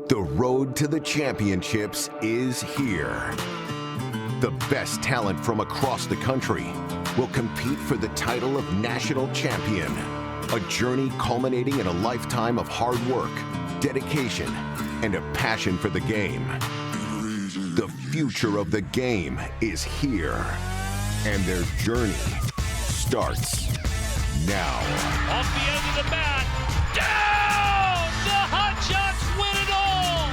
The road to the championships is here. The best talent from across the country will compete for the title of national champion. A journey culminating in a lifetime of hard work, dedication, and a passion for the game. The future of the game is here, and their journey starts now. Off the end of the bat, down! The Hot Shots win it all!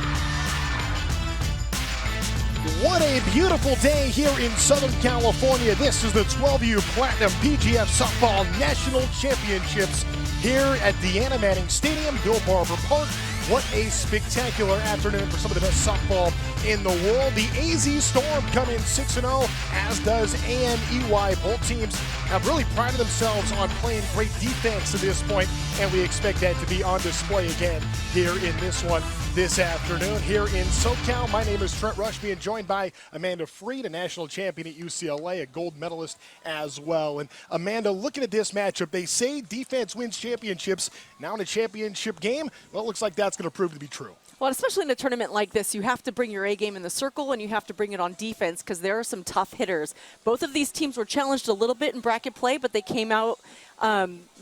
What a beautiful day here in Southern California. This is the 12U Platinum PGF Softball National Championships here at Deanna Manning Stadium, Bill Barber Park. What a spectacular afternoon for some of the best softball in the world. The AZ Storm come in 6-0, as does PGF. Both teams have really prided themselves on playing great defense to this point, and we expect that to be on display again here in this one this afternoon here in SoCal. My name is Trent Rush, being joined by Amanda Freed, a national champion at UCLA, a gold medalist as well. And Amanda, looking at this matchup, they say defense wins championships. Now in a championship game, well, it looks like that's going to prove to be true. Well, especially in a tournament like this, you have to bring your A game in the circle and you have to bring it on defense because there are some tough hitters. Both of these teams were challenged a little bit in bracket play, but they came out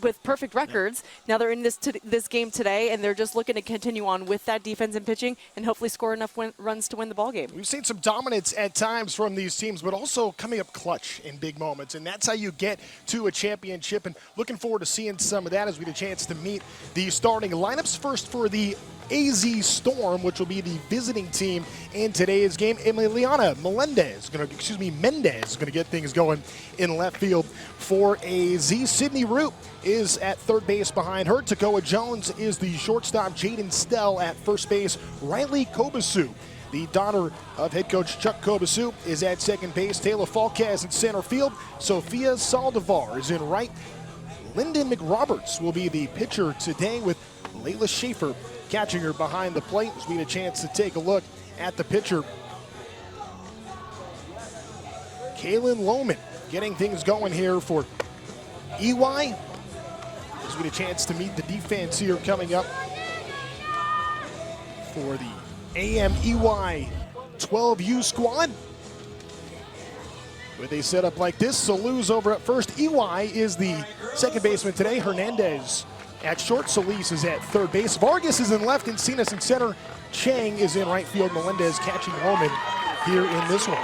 with perfect records. Now they're in this game today, and they're just looking to continue on with that defense and pitching and hopefully score enough runs to win the ball game. We've seen some dominance at times from these teams, but also coming up clutch in big moments, and that's how you get to a championship. And looking forward to seeing some of that as we get a chance to meet the starting lineups. First for the AZ Storm, which will be the visiting team in today's game. Mendez is going to get things going in left field for AZ. Sydney Root is at third base behind her. Takoa Jones is the shortstop. Jaden Stell at first base. Riley Kobasu, the daughter of head coach Chuck Kobasu, is at second base. Taylor Falquez in center field. Sophia Saldivar is in right. Lyndon McRoberts will be the pitcher today, with Layla Schaefer catching her behind the plate. As we get a chance to take a look at the pitcher, Kaylin Lohman, getting things going here for EY. As we get a chance to meet the defense here coming up for the EY 12U squad. With a setup like this, Solou's over at first. EY is the second baseman today. Hernandez at short. Solis is at third base. Vargas is in left. Encinas in center. Chang is in right field. Melendez catching Roman here in this one.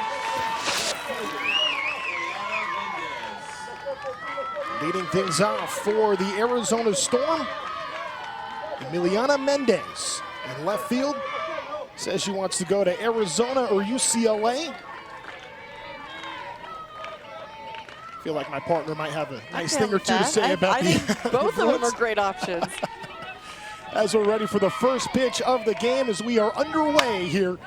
Leading things off for the Arizona Storm, Emiliana Mendez in left field. Says she wants to go to Arizona or UCLA. I feel like my partner might have a nice thing or two to say about I think both of them are great options. As we're ready for the first pitch of the game, as we are underway here.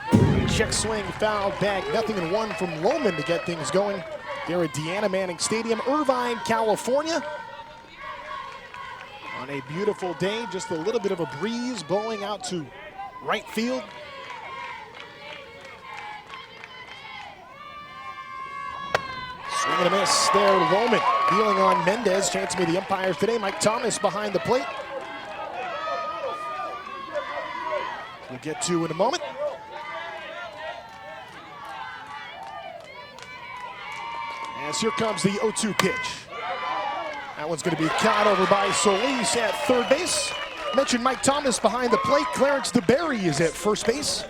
Check swing, foul back, 0-1 from Lohman to get things going there at Deanna Manning Stadium, Irvine, California. On a beautiful day, just a little bit of a breeze blowing out to right field. Swing and a miss there, Lohman dealing on Mendez. Chance to meet the umpires today. Mike Thomas behind the plate. We'll get to in a moment. As here comes the 0-2 pitch. That one's going to be caught over by Solis at third base. Mentioned Mike Thomas behind the plate. Clarence DeBerry is at first base.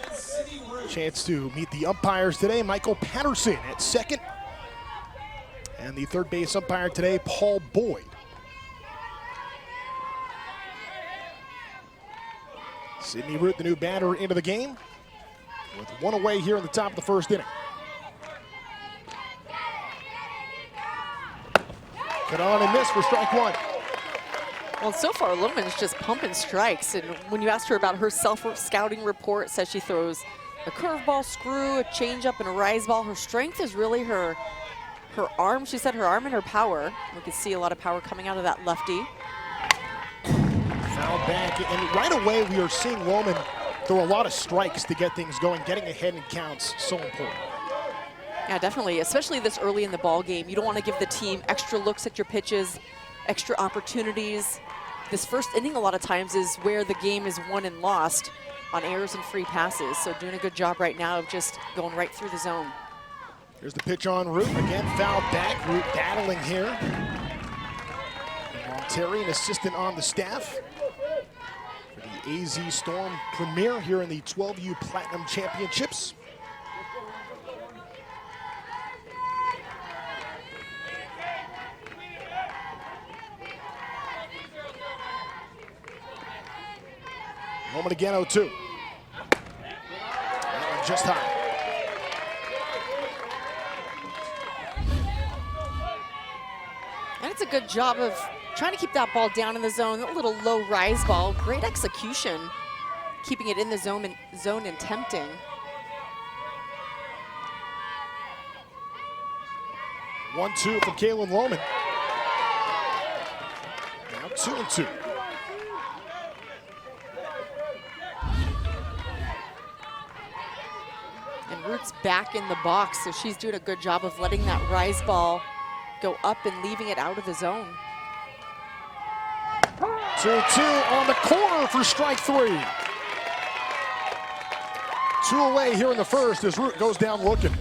Chance to meet the umpires today. Michael Patterson at second. And the third base umpire today, Paul Boyd. Sydney Root, the new batter, into the game, with one away here in the top of the first inning. Cut on and miss for strike one. Well, so far, Lohman's just pumping strikes. And when you asked her about her self-scouting report, says she throws a curveball, screw, a changeup, and a rise ball. Her strength is really her arm. She said her arm and her power. We can see a lot of power coming out of that lefty. Foul back, and right away we are seeing Lohman throw a lot of strikes to get things going. Getting ahead in counts, so important. Yeah, definitely, especially this early in the ball game. You don't want to give the team extra looks at your pitches, extra opportunities. This first inning a lot of times is where the game is won and lost. on errors and free passes. So doing a good job right now of just going right through the zone. Here's the pitch on Root. Again, foul back. Root battling here. Terry, an assistant on the staff for the AZ Storm premiere here in the 12U Platinum Championships. Moment again, 0-2. That one just high. And it's a good job of trying to keep that ball down in the zone. A little low rise ball. Great execution. Keeping it in the zone and tempting. 1-2 from Kaylin Lohman. Now 2-2. And Root's back in the box, so she's doing a good job of letting that rise ball go up and leaving it out of the zone. 2-2 on the corner for strike 3. 2 away here in the first as Root goes down looking.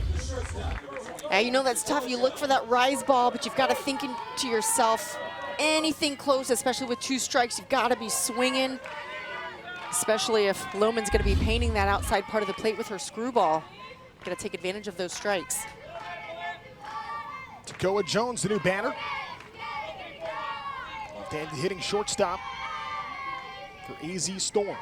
Yeah, you know that's tough. You look for that rise ball, but you've got to think to yourself, anything close, especially with 2 strikes, you've got to be swinging, especially if Lohman's going to be painting that outside part of the plate with her screwball. Got to take advantage of those strikes. Takoa Jones, the new batter. Left-handed hitting shortstop for AZ Storm.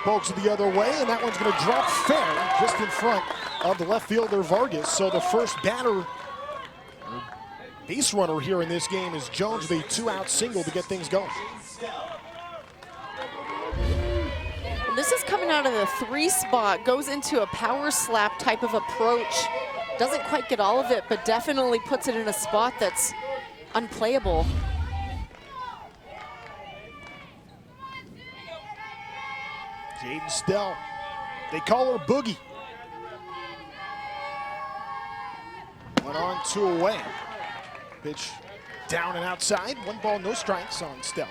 Pokes it the other way, and that one's going to drop fair just in front of the left fielder Vargas. So the first batter, base runner here in this game is Jones with a 2-out single to get things going. And this is coming out of the 3 spot, goes into a power slap type of approach. Doesn't quite get all of it, but definitely puts it in a spot that's unplayable. Jaden Stell, they call her Boogie. 1 on, 2 away. Pitch down and outside. 1 ball, no strikes on Stell.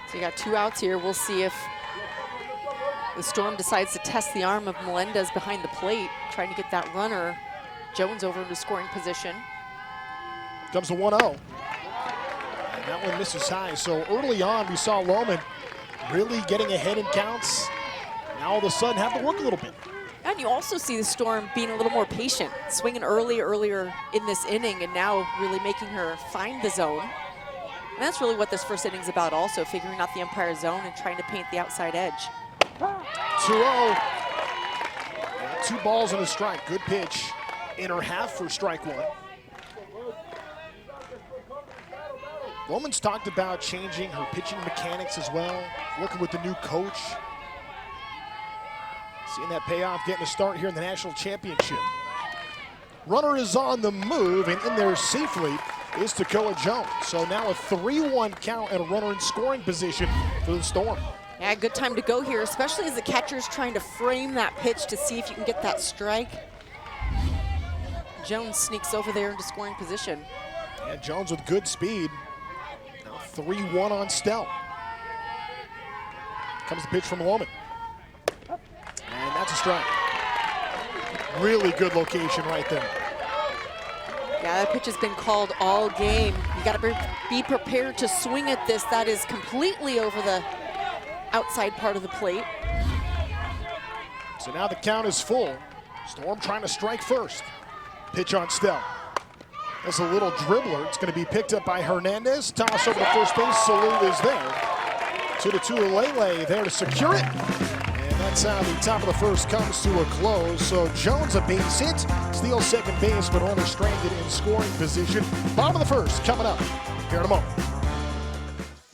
So you got 2 outs here. We'll see if the Storm decides to test the arm of Melendez behind the plate, trying to get that runner, Jones, over into scoring position. Comes a 1-0. And that one misses high. So early on, we saw Lohman really getting ahead in counts. Now all of a sudden have to work a little bit. And you also see the Storm being a little more patient, swinging earlier in this inning, and now really making her find the zone. And that's really what this first inning's about also, figuring out the umpire zone and trying to paint the outside edge. 2-0. 2 balls and a strike. Good pitch in her half for strike 1. Lohman's talked about changing her pitching mechanics as well, working with the new coach. Seeing that pay off, getting a start here in the national championship. Runner is on the move, and in there safely is Takoa Jones. So now a 3-1 count and a runner in scoring position for the Storm. Yeah, good time to go here, especially as the catcher's trying to frame that pitch to see if you can get that strike. Jones sneaks over there into scoring position. Yeah, Jones with good speed. Now 3-1 on Stell. Comes the pitch from Lohman. And that's a strike. Really good location right there. Yeah, that pitch has been called all game. You got to be prepared to swing at this. That is completely over the outside part of the plate. So now the count is full. Storm trying to strike first. Pitch on Stell. That's a little dribbler. It's going to be picked up by Hernandez. Toss over to first base. Salute is there. 2-2 Lele there to secure it. And that's how the top of the first comes to a close. So Jones a base hit. Steals second base, but runner stranded in scoring position. Bottom of the first coming up here in a moment.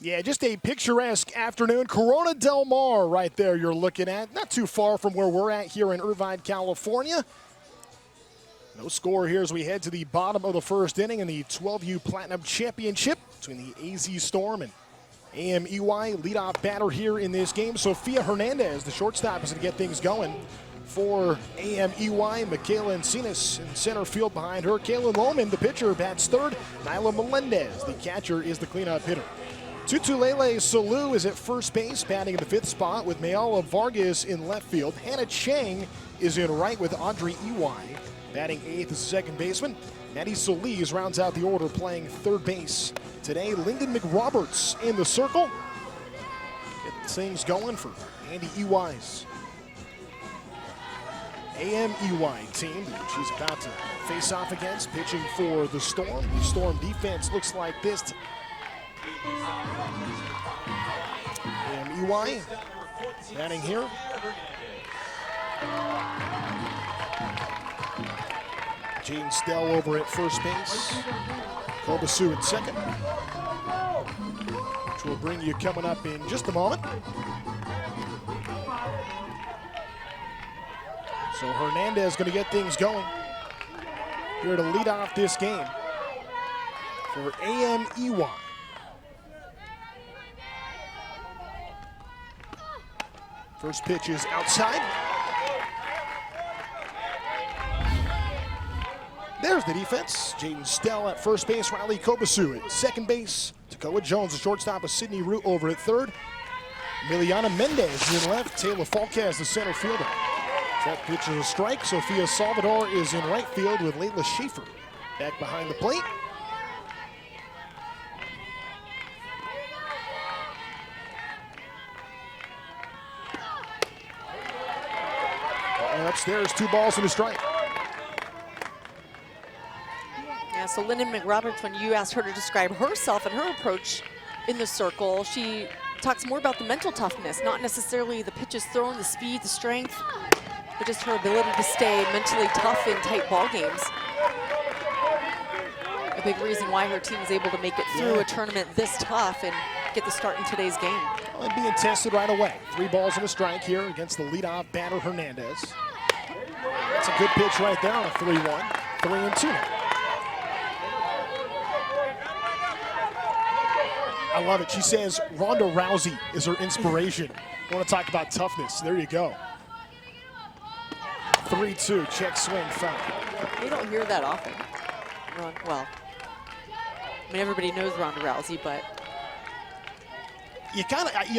Yeah, just a picturesque afternoon. Corona Del Mar right there you're looking at. Not too far from where we're at here in Irvine, California. No score here as we head to the bottom of the first inning in the 12U Platinum Championship between the AZ Storm and AMEY. Leadoff batter here in this game. Sofia Hernandez, the shortstop, is going to get things going for AMEY. Michaela Encinas in center field behind her. Kaylin Lohman, the pitcher, bats third. Nyla Melendez, the catcher, is the cleanup hitter. Tutulele Salou is at first base, batting in the 5th spot with Mayala Vargas in left field. Hannah Chang is in right with Mercado-Iwai, batting 8th as second baseman. Maddie Solis rounds out the order, playing third base. Today, Lyndon McRoberts in the circle. Get things going for Andy Iwai's AMEY team that she's about to face off against, pitching for the Storm. The Storm defense looks like this. AMEY batting here. Jaden Stell over at first base. Kobasu at second, which will bring you coming up in just a moment. So Hernandez going to get things going here to lead off this game for AMEY. First pitch is outside. There's the defense. Jaden Stell at first base, Riley Kobasu at second base. Takoa Jones, the shortstop, with Sydney Root over at third. Emiliana Mendez in left. Taylor Falquez, the center fielder. That pitch is a strike. Sofia Salvador is in right field with Layla Schaefer back behind the plate. And upstairs, 2 balls and a strike. Yeah, so Lyndon McRoberts, when you asked her to describe herself and her approach in the circle, she talks more about the mental toughness, not necessarily the pitches thrown, the speed, the strength, but just her ability to stay mentally tough in tight ball games. A big reason why her team is able to make it through a tournament this tough and get the start in today's game. Well, being tested right away. 3 balls and a strike here against the leadoff batter Hernandez. That's a good pitch right there on a 3-1. 3-2 now. I love it. She says Ronda Rousey is her inspiration. I want to talk about toughness. There you go. 3-2, check swing, foul. You don't hear that often. Well, I mean, everybody knows Ronda Rousey, but you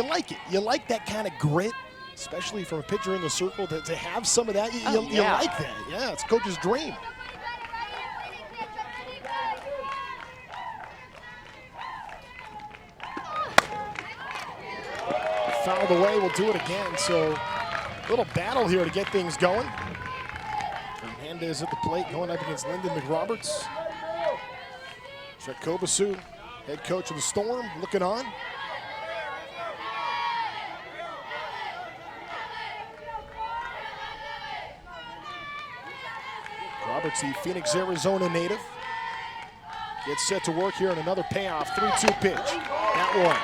like it. You like that kind of grit, especially from a pitcher in the circle to have some of that. You like that. Yeah, it's coach's dream. Fouled away, we'll do it again. So a little battle here to get things going. Hernandez at the plate going up against Lyndon McRoberts. Chet Kobasu, head coach of the Storm, looking on. Roberts, the Phoenix, Arizona native, gets set to work here on another payoff. 3-2 pitch. That one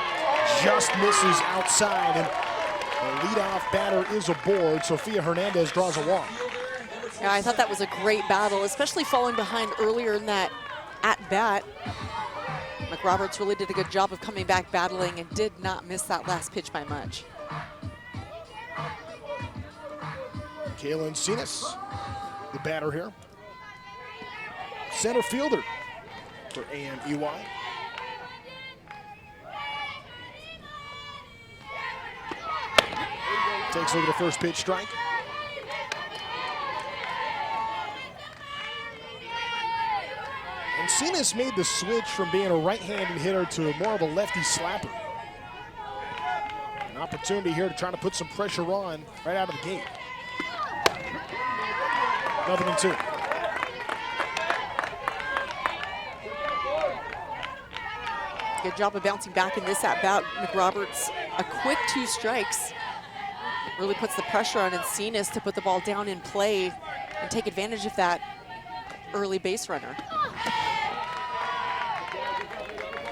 just misses outside, and the leadoff batter is aboard. Sofia Hernandez draws a walk. Yeah, I thought that was a great battle, especially falling behind earlier in that at-bat. McRoberts really did a good job of coming back battling and did not miss that last pitch by much. Kaylin Sinas, the batter here. Center fielder for AMEY. Takes a look at the first pitch strike. And Sinas made the switch from being a right-handed hitter to more of a lefty slapper. An opportunity here to try to put some pressure on right out of the gate. 0-2. Good job of bouncing back in this at-bat. McRoberts, a quick 2 strikes. Really puts the pressure on Encinas to put the ball down in play and take advantage of that early base runner.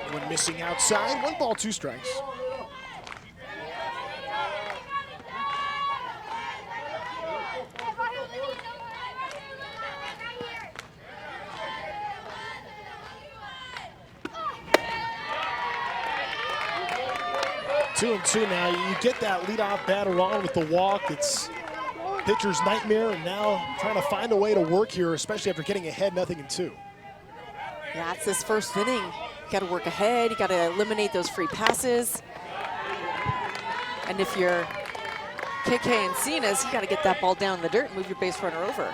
One missing outside, 1 ball, 2 strikes. Two and two now. You get that leadoff batter on with the walk. It's pitcher's nightmare, and now trying to find a way to work here, especially after getting ahead 0-2. Yeah, it's this first inning. You got to work ahead. You got to eliminate those free passes. And if you're KK Encinas, you got to get that ball down in the dirt and move your base runner over.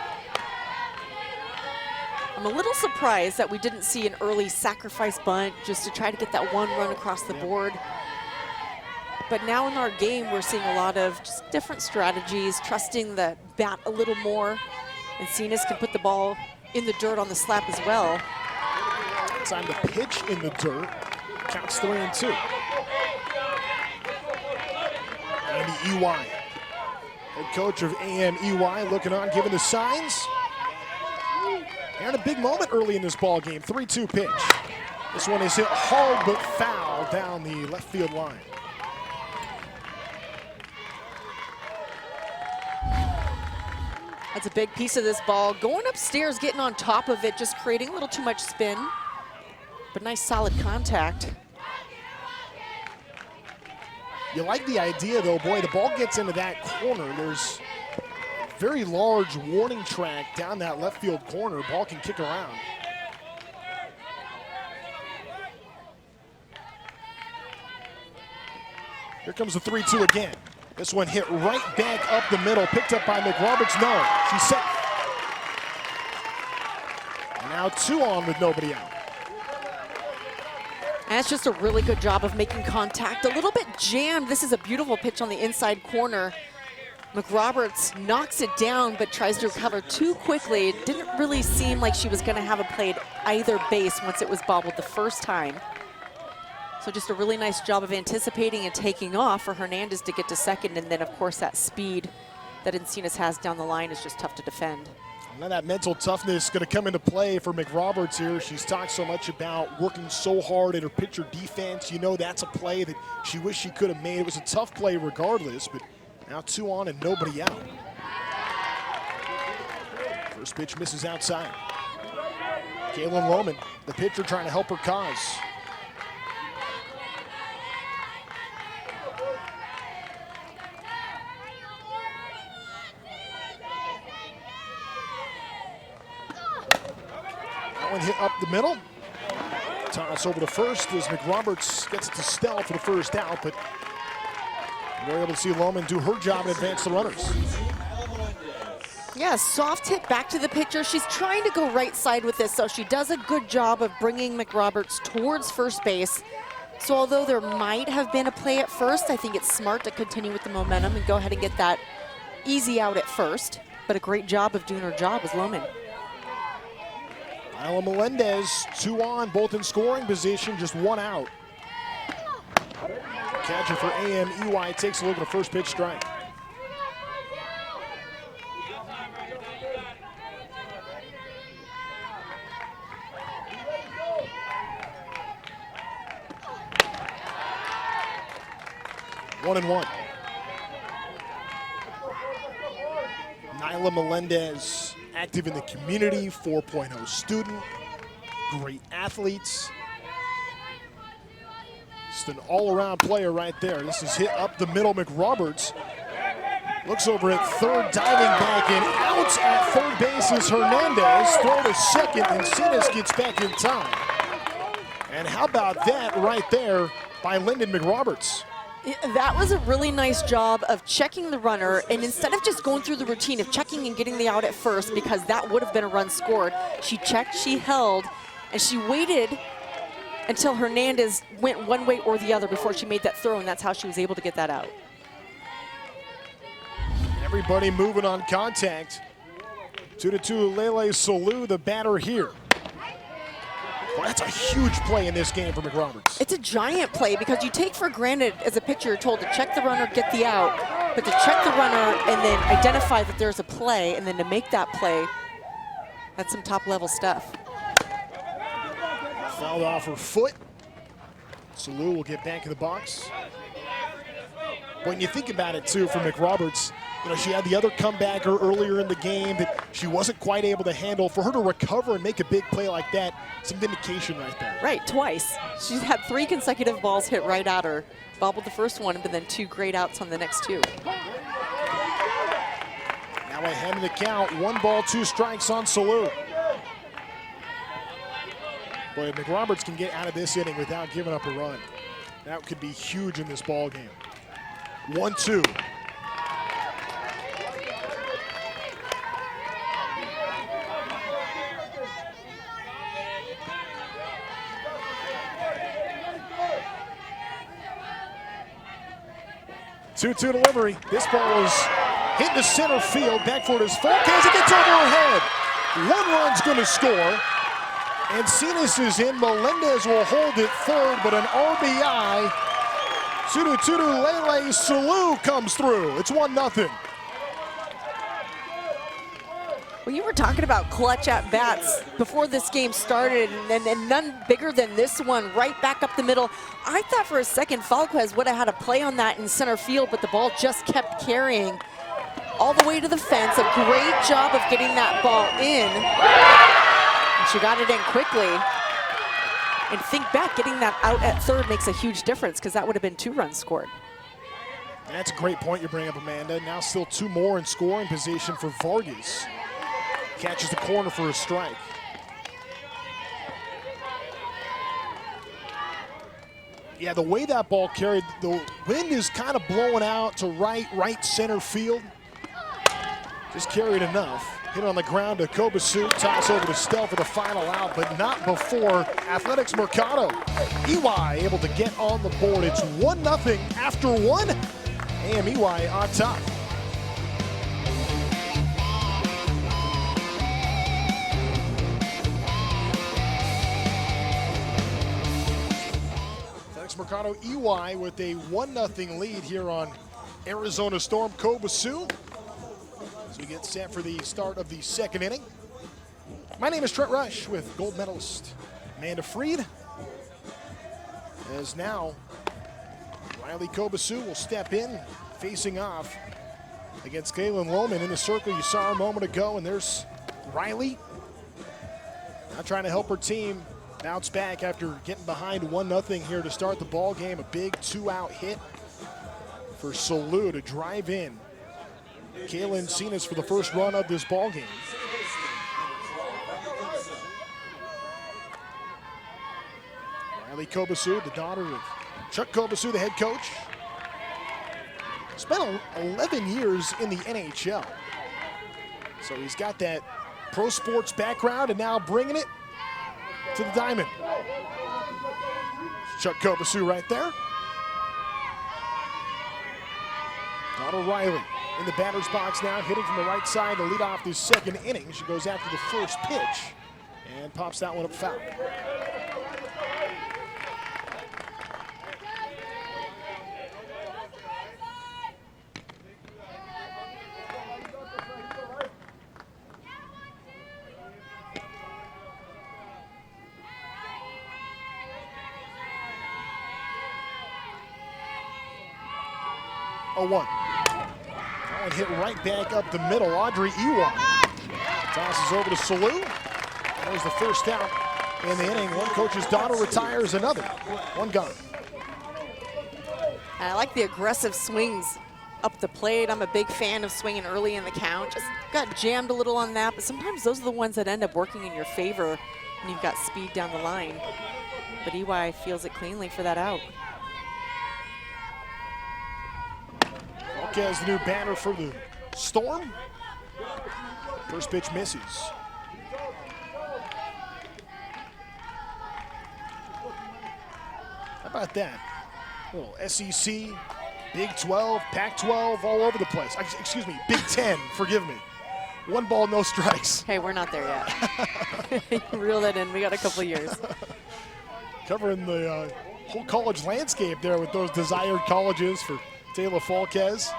I'm a little surprised that we didn't see an early sacrifice bunt just to try to get that one run across the board. But now in our game, we're seeing a lot of just different strategies, trusting the bat a little more. Encinas can put the ball in the dirt on the slap as well. Time to pitch in the dirt. Counts 3-2. Mercado-Iwai, head coach of Mercado-Iwai, looking on, giving the signs. And a big moment early in this ball game. 3-2 pitch. This one is hit hard but foul down the left field line. That's a big piece of this ball. Going upstairs, getting on top of it, just creating a little too much spin. But nice solid contact. You like the idea though, boy, the ball gets into that corner. There's a very large warning track down that left field corner. Ball can kick around. Here comes the 3-2 again. This one hit right back up the middle, picked up by McRoberts. No, she's safe. And now 2 on with nobody out. And it's just a really good job of making contact. A little bit jammed. This is a beautiful pitch on the inside corner. McRoberts knocks it down, but tries to recover too quickly. It didn't really seem like she was going to have a play at either base once it was bobbled the first time. So just a really nice job of anticipating and taking off for Hernandez to get to second. And then, of course, that speed that Encinas has down the line is just tough to defend. Now that mental toughness is going to come into play for McRoberts here. She's talked so much about working so hard at her pitcher defense. You know that's a play that she wished she could have made. It was a tough play regardless, but now 2 on and nobody out. First pitch misses outside. Kaylin Lohman, the pitcher, trying to help her cause. One hit up the middle. Toss over to first as McRoberts gets to Stell for the first out, but we're able to see Lohman do her job and advance the runners. Yeah, soft hit back to the pitcher. She's trying to go right side with this, so she does a good job of bringing McRoberts towards first base. So although there might have been a play at first, I think it's smart to continue with the momentum and go ahead and get that easy out at first. But a great job of doing her job as Lohman. Isla Melendez, 2 on, both in scoring position, just 1 out. Catcher for Mercado-Iwai takes a look at a first pitch strike. One and 1. Nyla Melendez, active in the community, 4.0 student, great athletes. Just an all-around player right there. This is hit up the middle. McRoberts looks over at third, diving back in. Out at third base is Hernandez. Throw to second, and Encinas gets back in time. And how about that right there by Lyndon McRoberts? That was a really nice job of checking the runner, and instead of just going through the routine of checking and getting the out at first, because that would have been a run scored, she checked, she held, and she waited until Hernandez went one way or the other before she made that throw, and that's how she was able to get that out. Everybody moving on contact. 2-2, Lele Solu, the batter here. Well, that's a huge play in this game for McRoberts. It's a giant play because you take for granted as a pitcher, you're told to check the runner, get the out, but to check the runner and then identify that there's a play and then to make that play, that's some top level stuff. Fouled off her foot. Solu will get back in the box. When you think about it too, for McRoberts, you know, she had the other comebacker earlier in the game that she wasn't quite able to handle. For her to recover and make a big play like that, some vindication right there. Right, twice. She's had 3 consecutive balls hit right at her. Bobbled the first one, but then 2 great outs on the next 2. Now ahead in the count, 1 ball, 2 strikes on Solu. But if McRoberts can get out of this inning without giving up a run, that could be huge in this ball game. 1-2. Two-two delivery. This ball is hit to center field. Back for it is Falquez. It gets over her head. One run's going to score. Encinas is in. Melendez will hold it third, but an RBI. Tudu Lele Salou comes through. It's 1-0. Well, you were talking about clutch at bats before this game started, and none bigger than this one, right back up the middle. I thought for a second Falquez would have had a play on that in center field, but the ball just kept carrying all the way to the fence. A great job of getting that ball in. And she got it in quickly. And think back, getting that out at third makes a huge difference because that would have been 2 runs scored. That's a great point you bring up, Amanda. Now still 2 more in scoring position for Vargas. Catches the corner for a strike. Yeah, the way that ball carried, the wind is kind of blowing out to right center field. Just carried enough. Hit on the ground to Kobasu, toss over to Stell for the final out, but not before Athletics Mercado-Iwai able to get on the board. It's 1-0 after 1. AM-Iwai on top. Athletics Mercado-Iwai with a 1-0 lead here on Arizona Storm Kobasu. As we get set for the start of the second inning. My name is Trent Rush with gold medalist Amanda Freed. As now, Riley Kobasu will step in, facing off against Kaylin Lohman in the circle you saw a moment ago. And there's Riley, now trying to help her team bounce back after getting behind 1-0 here to start the ball game. A big 2-out hit for Salou to drive in Kaylin Encinas for the first run of this ball game. Riley Kobasu, the daughter of Chuck Kobasu, the head coach. Spent 11 years in the NHL. So he's got that pro sports background and now bringing it to the diamond. Chuck Kobasu right there. Daughter Riley in the batter's box now, hitting from the right side to lead off this second inning. She goes after the first pitch and pops that one up foul. One hit right back up the middle. Audrey-Iwai tosses over to Salou. There's the first out in the inning. One coach's daughter retires, another. One gone. I like the aggressive swings up the plate. I'm a big fan of swinging early in the count. Just got jammed a little on that, but sometimes those are the ones that end up working in your favor when you've got speed down the line. But Iwai feels it cleanly for that out. As the new batter for the Storm. First pitch misses. How about that? A little SEC, Big 12, Pac-12, all over the place. Excuse me, Big 10, forgive me. 1 ball, no strikes. Hey, we're not there yet. Reel that in, we got a couple years. Covering the whole college landscape there with those desired colleges for Taylor Falquez.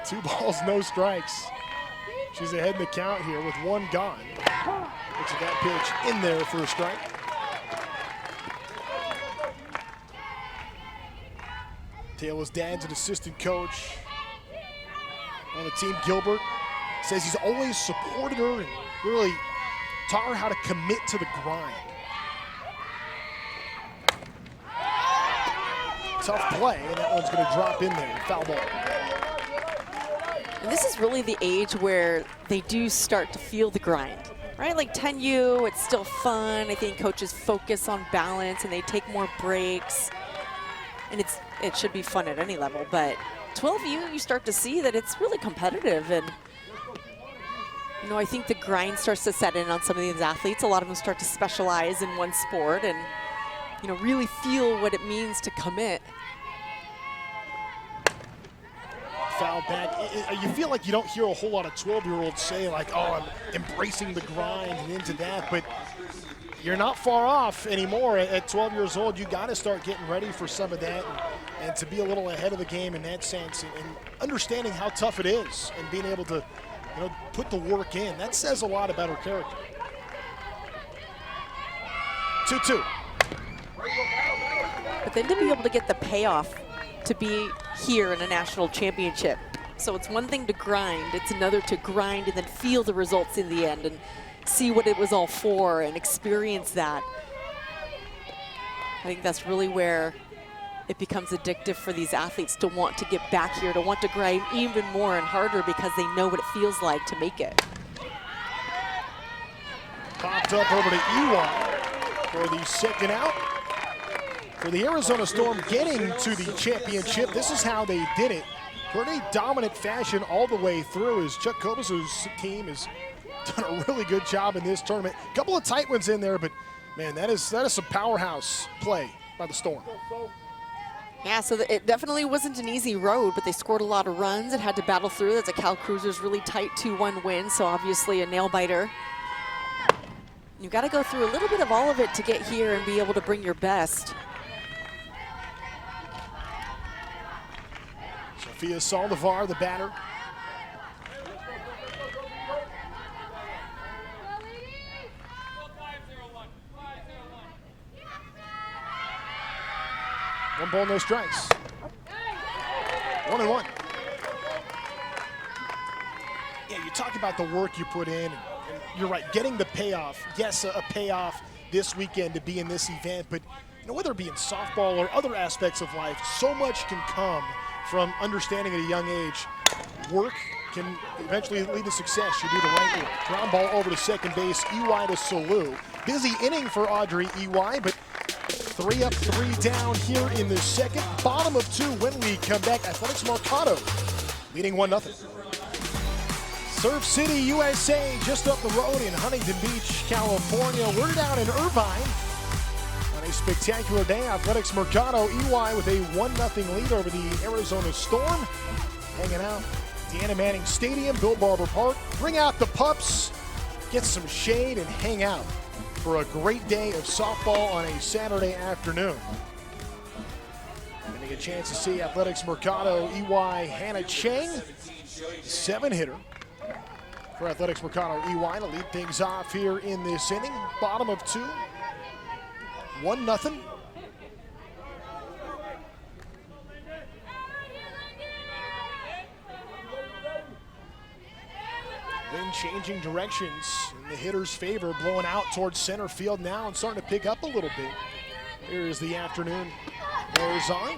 2 balls, no strikes. She's ahead in the count here with 1 gone. Looks at that pitch in there for a strike. Taylor's dad's an assistant coach on the team. Gilbert says he's always supported her and really taught her how to commit to the grind. Tough play, and that one's going to drop in there. Foul ball. And this is really the age where they do start to feel the grind. Right, like 10U, it's still fun. I think coaches focus on balance and they take more breaks. And it should be fun at any level, but 12U, you start to see that it's really competitive. And, you know, I think the grind starts to set in on some of these athletes. A lot of them start to specialize in one sport and, you know, really feel what it means to commit. Foul back. You feel like you don't hear a whole lot of 12-year-olds say like, oh, I'm embracing the grind and into that, but you're not far off anymore. At 12 years old, you got to start getting ready for some of that and to be a little ahead of the game in that sense and understanding how tough it is and being able to, you know, put the work in. That says a lot about her character. 2-2. But then to be able to get the payoff to be here in a national championship. So it's one thing to grind, it's another to grind and then feel the results in the end and see what it was all for and experience that. I think that's really where it becomes addictive for these athletes to want to get back here, to want to grind even more and harder because they know what it feels like to make it. Popped up over to Iwai for the second out. For the Arizona Storm getting to the championship, this is how they did it. Pretty dominant fashion all the way through as Chuck Kobus' team has done a really good job in this tournament. A couple of tight ones in there, but man, that is some powerhouse play by the Storm. Yeah, so it definitely wasn't an easy road, but they scored a lot of runs and had to battle through. That's a Cal Cruisers really tight 2-1 win, so obviously a nail-biter. You've got to go through a little bit of all of it to get here and be able to bring your best. Sophia Saldivar, the batter. One ball, no strikes. 1-1. Yeah, you talk about the work you put in, and you're right, getting the payoff. Yes, a payoff this weekend to be in this event, but you know, whether it be in softball or other aspects of life, so much can come from understanding at a young age. Work can eventually lead to success. You do the right work. Ground ball over to second base. Iwai to Salu. Busy inning for Audrey Iwai, but 3 up, 3 down here in the second. Bottom of 2 when we come back. Athletics Mercado leading 1-0. Surf City, USA, just up the road in Huntington Beach, California. We're down in Irvine. A spectacular day. Athletics Mercado, Iwai with a 1-0 lead over the Arizona Storm. Hanging out at Deanna Manning Stadium, Bill Barber Park. Bring out the pups, get some shade, and hang out for a great day of softball on a Saturday afternoon. Getting a chance to see Athletics Mercado, Iwai, Hannah Chang, 7-hitter for Athletics Mercado, Iwai to lead things off here in this inning. Bottom of 2. 1-0. Wind changing directions in the hitter's favor, blowing out towards center field now and starting to pick up a little bit. Here is the afternoon wears on.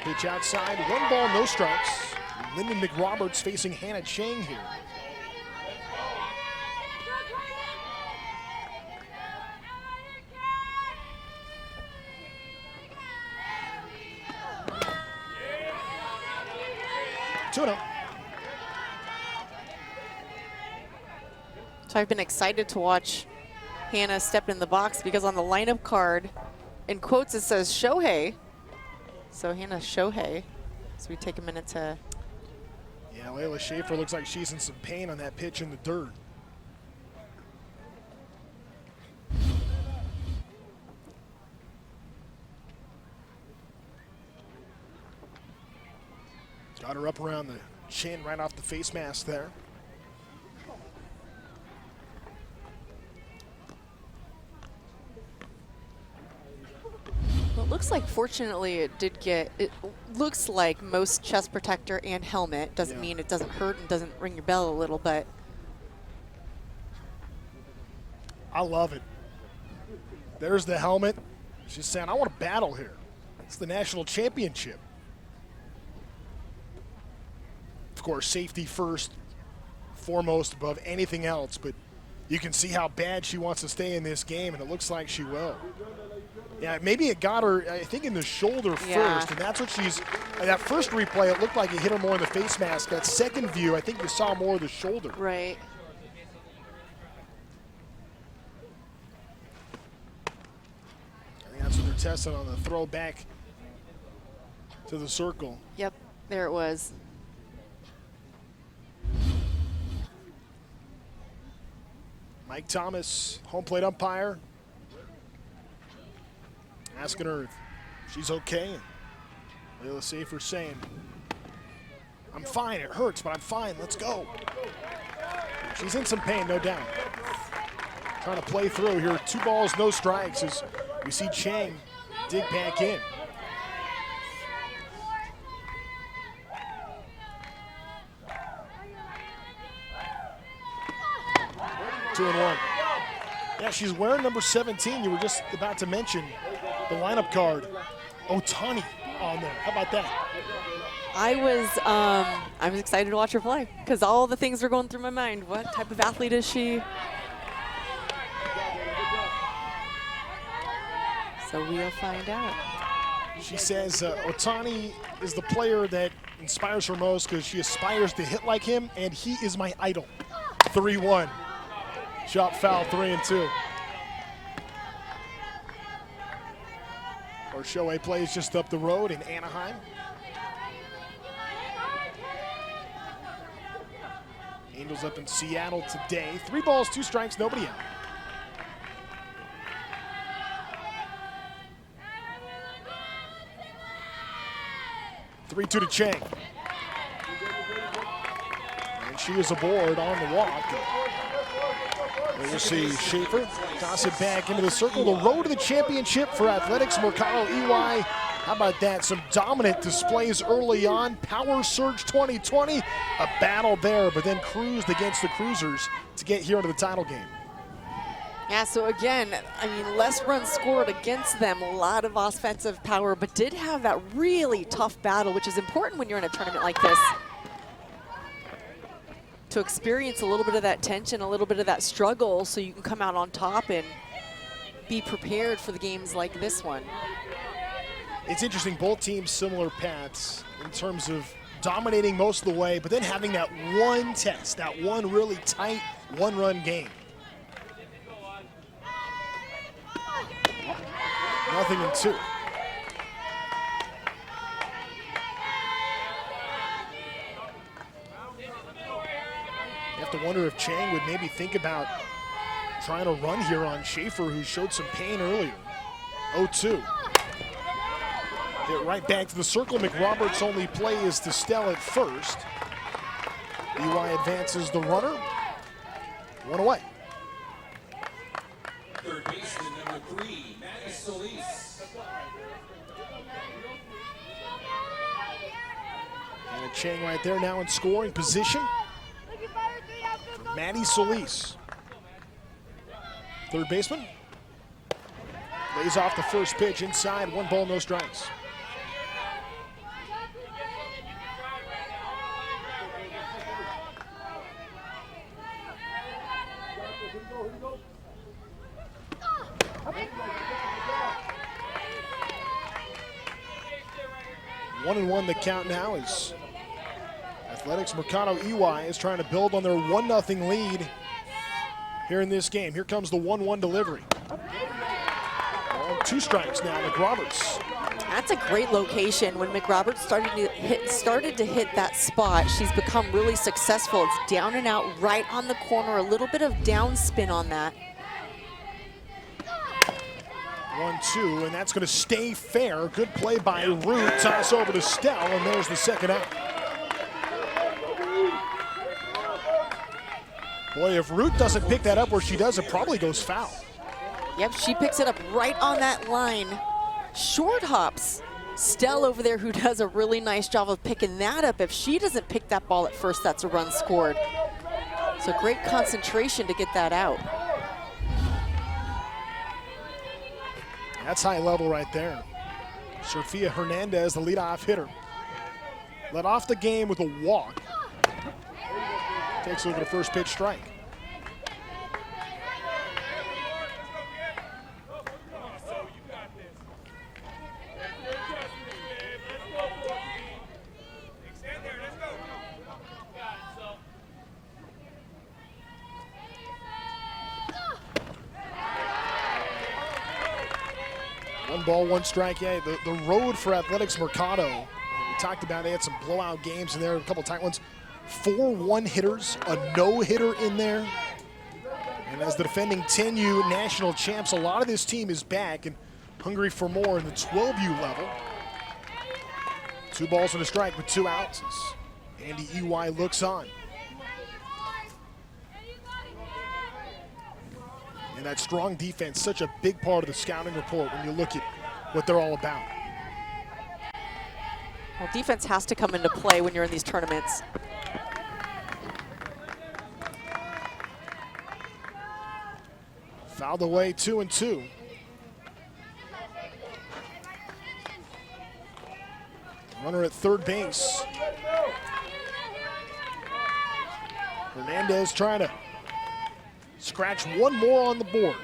Pitch outside, 1 ball, no strikes. Lyndon McRoberts facing Hannah Chang here. So I've been excited to watch Hannah step in the box because on the lineup card, in quotes, it says Shohei. So Hannah Shohei. So we take a minute to. Yeah, Layla Schaefer looks like she's in some pain on that pitch in the dirt. Got her up around the chin, right off the face mask there. Well, it looks like, fortunately, it looks like most chest protector and helmet. Doesn't mean it doesn't hurt and doesn't ring your bell a little, but. I love it. There's the helmet. She's saying, I want to battle here. It's the national championship. Of course, safety first, foremost above anything else, but You can see how bad she wants to stay in this game, and it looks like she will. Yeah, maybe it got her, I think, in the shoulder first, and that's what she's, that first replay, it looked like it hit her more in the face mask. That second view, I think you saw more of the shoulder. Right. I think that's what they're testing on the throw back to the circle. Yep, there it was. Mike Thomas, home plate umpire, asking her if she's okay. And Layla Safer saying, I'm fine, it hurts, but I'm fine, let's go. She's in some pain, no doubt. Trying to play through here. 2 balls, no strikes as we see Chang dig back in. Two and one. Yeah, she's wearing number 17. You were just about to mention the lineup card. Otani on there. How about that? I was excited to watch her play because all the things were going through my mind. What type of athlete is she? So we'll find out. She says Otani is the player that inspires her most because she aspires to hit like him, and he is my idol. 3-1. Shot foul, 3-2. Shohei plays just up the road in Anaheim. Angels up in Seattle today. 3 balls, 2 strikes, nobody out. Three-two to Chang. And she is aboard on the walk. We'll see Schaefer toss it back into the circle. The road to the championship for Athletics Mercado-Iwai. How about that? Some dominant displays early on. Power Surge 2020. A battle there, but then cruised against the Cruisers to get here into the title game. Yeah, so again, I mean, less runs scored against them, a lot of offensive power, but did have that really tough battle, which is important when you're in a tournament like this. To experience a little bit of that tension, a little bit of that struggle, so you can come out on top and be prepared for the games like this one. It's interesting, both teams similar paths in terms of dominating most of the way, but then having that one test, that one really tight one-run game. Nothing in 2. You have to wonder if Chang would maybe think about trying to run here on Schaefer, who showed some pain earlier. 0-2. Get right back to the circle. McRoberts' only play is to Stell at first. Iwai advances the runner. 1 away. Third baseman number 3, Maddie Solis. And Chang right there now in scoring position. Maddie Solis, third baseman, lays off the first pitch inside, 1 ball, no strikes. One and 1 the count now is Athletics Mercado-Iwai is trying to build on their 1-0 lead here in this game. Here comes the 1-1 delivery. 2 strikes now, McRoberts. That's a great location. When McRoberts started to hit that spot, she's become really successful. It's down and out right on the corner, a little bit of down spin on that. 1-2, and that's going to stay fair. Good play by Root. Toss over to Stell, and there's the second out. Boy, if Root doesn't pick that up where she does, it probably goes foul. Yep, she picks it up right on that line. Short hops. Stell over there, who does a really nice job of picking that up. If she doesn't pick that ball at first, that's a run scored. So great concentration to get that out. That's high level right there. Sofia Hernandez, the leadoff hitter. Led off the game with a walk. Takes a look at a first pitch strike. One ball, one strike. Yeah, the road for Athletics Mercado. We talked about they had some blowout games in there, a couple tight ones. 4 one-hitters, a no-hitter in there. And as the defending 10U national champs, a lot of this team is back and hungry for more in the 12U level. 2 balls and a strike with 2 outs as Andy Iwai looks on. And that strong defense, such a big part of the scouting report when you look at what they're all about. Well, defense has to come into play when you're in these tournaments. Fouled away, 2-2. Runner at third base. Hernandez trying to scratch one more on the board.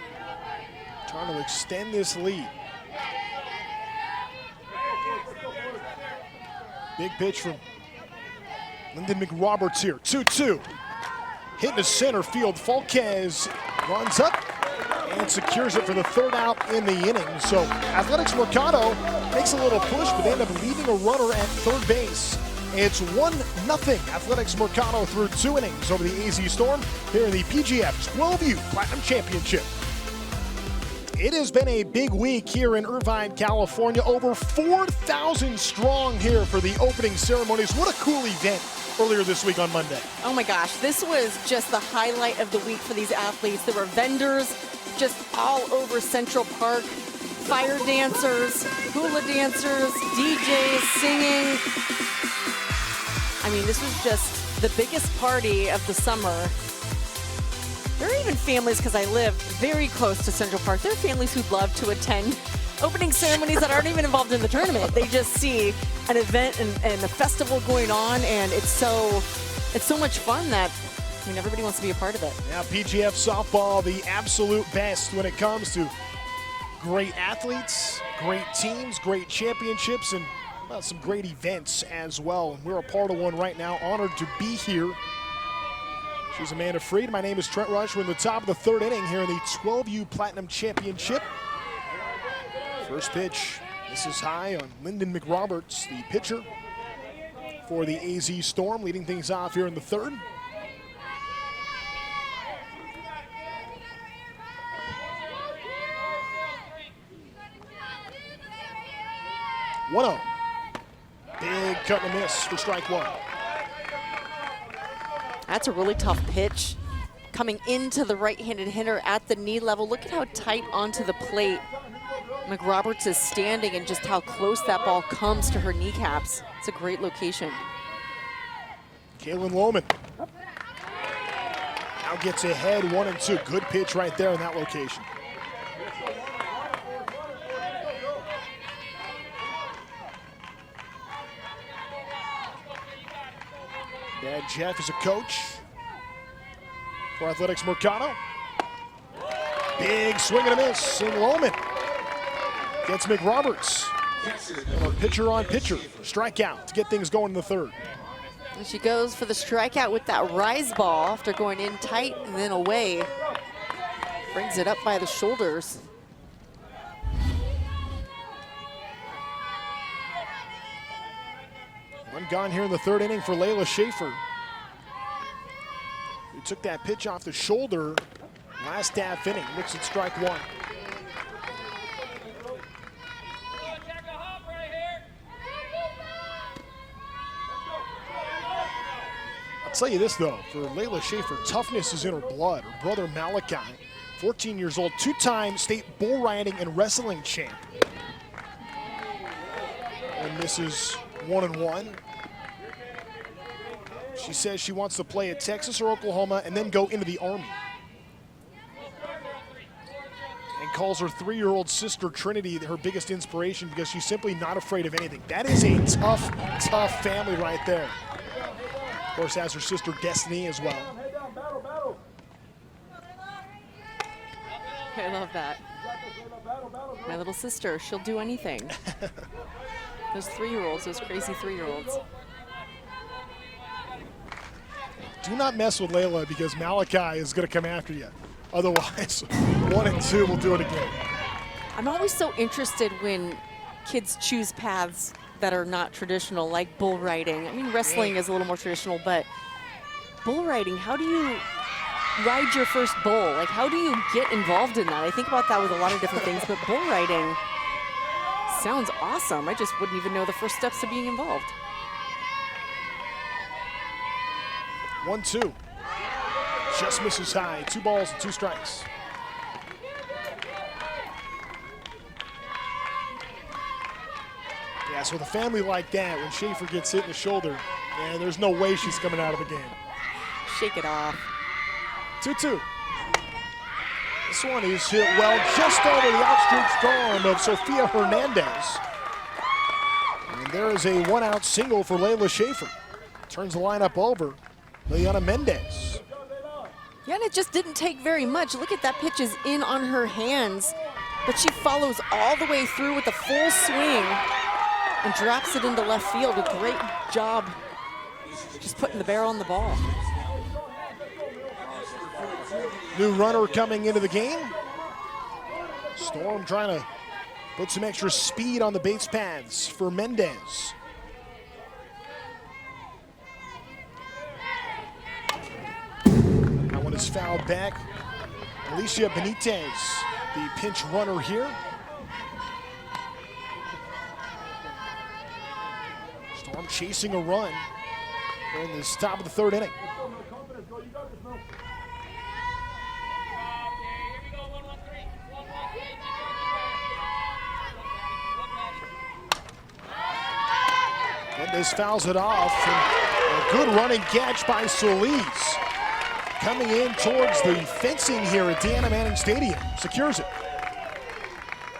Trying to extend this lead. Big pitch from Lyndon McRoberts here. 2-2. Hitting to center field. Falquez runs up and secures it for the 3rd out in the inning. So Athletics Mercado makes a little push, but they end up leaving a runner at third base. It's 1-0 Athletics Mercado through 2 innings over the AZ Storm here in the PGF 12U Platinum Championship. It has been a big week here in Irvine, California. Over 4,000 strong here for the opening ceremonies. What a cool event earlier this week on Monday. Oh my gosh, this was just the highlight of the week for these athletes. There were vendors just all over Central Park, fire dancers, hula dancers, DJs singing. I mean, this was just the biggest party of the summer. There are even families, because I live very close to Central Park, there are families who'd love to attend opening ceremonies that aren't even involved in the tournament. They just see an event and a festival going on, and it's so much fun that, I mean, everybody wants to be a part of it. Yeah, PGF softball, the absolute best when it comes to great athletes, great teams, great championships, and some great events as well. And we're a part of one right now. Honored to be here. She's Amanda Freed. My name is Trent Rush. We're in the top of the 3rd inning here in the 12U Platinum Championship. First pitch. This is high on Lyndon McRoberts, the pitcher for the AZ Storm, leading things off here in the 3rd. Big cut and a miss for strike 1. That's a really tough pitch. Coming into the right-handed hitter at the knee level. Look at how tight onto the plate McRoberts is standing and just how close that ball comes to her kneecaps. It's a great location. Kaylin Lohman now gets ahead 1-2. Good pitch right there in that location. Dad Jeff is a coach for Athletics Mercado. Big swing and a miss, and Lohman gets McRoberts. Pitcher on pitcher, strikeout to get things going in the 3rd. And she goes for the strikeout with that rise ball after going in tight and then away. Brings it up by the shoulders. One gone here in the 3rd inning for Layla Schaefer, who took that pitch off the shoulder last half inning. Looks at strike 1. I'll tell you this though, for Layla Schaefer, toughness is in her blood. Her brother Malachi, 14 years old, 2-time state bull riding and wrestling champ. And this is 1-1. She says she wants to play at Texas or Oklahoma and then go into the Army. And calls her 3-year-old sister Trinity her biggest inspiration because she's simply not afraid of anything. That is a tough, tough family right there. Of course, has her sister Destiny as well. I love that. My little sister, she'll do anything. Those 3-year-olds, those crazy 3-year-olds. Do not mess with Layla because Malachi is going to come after you. Otherwise, 1-2 will do it again. I'm always so interested when kids choose paths that are not traditional, like bull riding. I mean, wrestling is a little more traditional, but bull riding, how do you ride your first bull? Like, how do you get involved in that? I think about that with a lot of different things, but bull riding sounds awesome. I just wouldn't even know the first steps to being involved. 1-2. Just misses high. 2 balls and 2 strikes. Yeah, so with a family like that, when Schaefer gets hit in the shoulder, yeah, there's no way she's coming out of the game. Shake it off. 2-2. This one is hit well just over the outstretched arm of Sofia Hernandez. And there is a 1-out single for Layla Schaefer. Turns the lineup over. Liliana Mendez. Yeah, and it just didn't take very much. Look at that pitch is in on her hands, but she follows all the way through with a full swing and drops it into left field. A great job just putting the barrel on the ball. New runner coming into the game. Storm trying to put some extra speed on the base paths for Mendez. That one is fouled back. Alicia Benitez, the pinch runner here. Storm chasing a run in the top of the 3rd inning. Mendez fouls it off, and a good running catch by Solis. Coming in towards the fencing here at Deanna Manning Stadium. Secures it.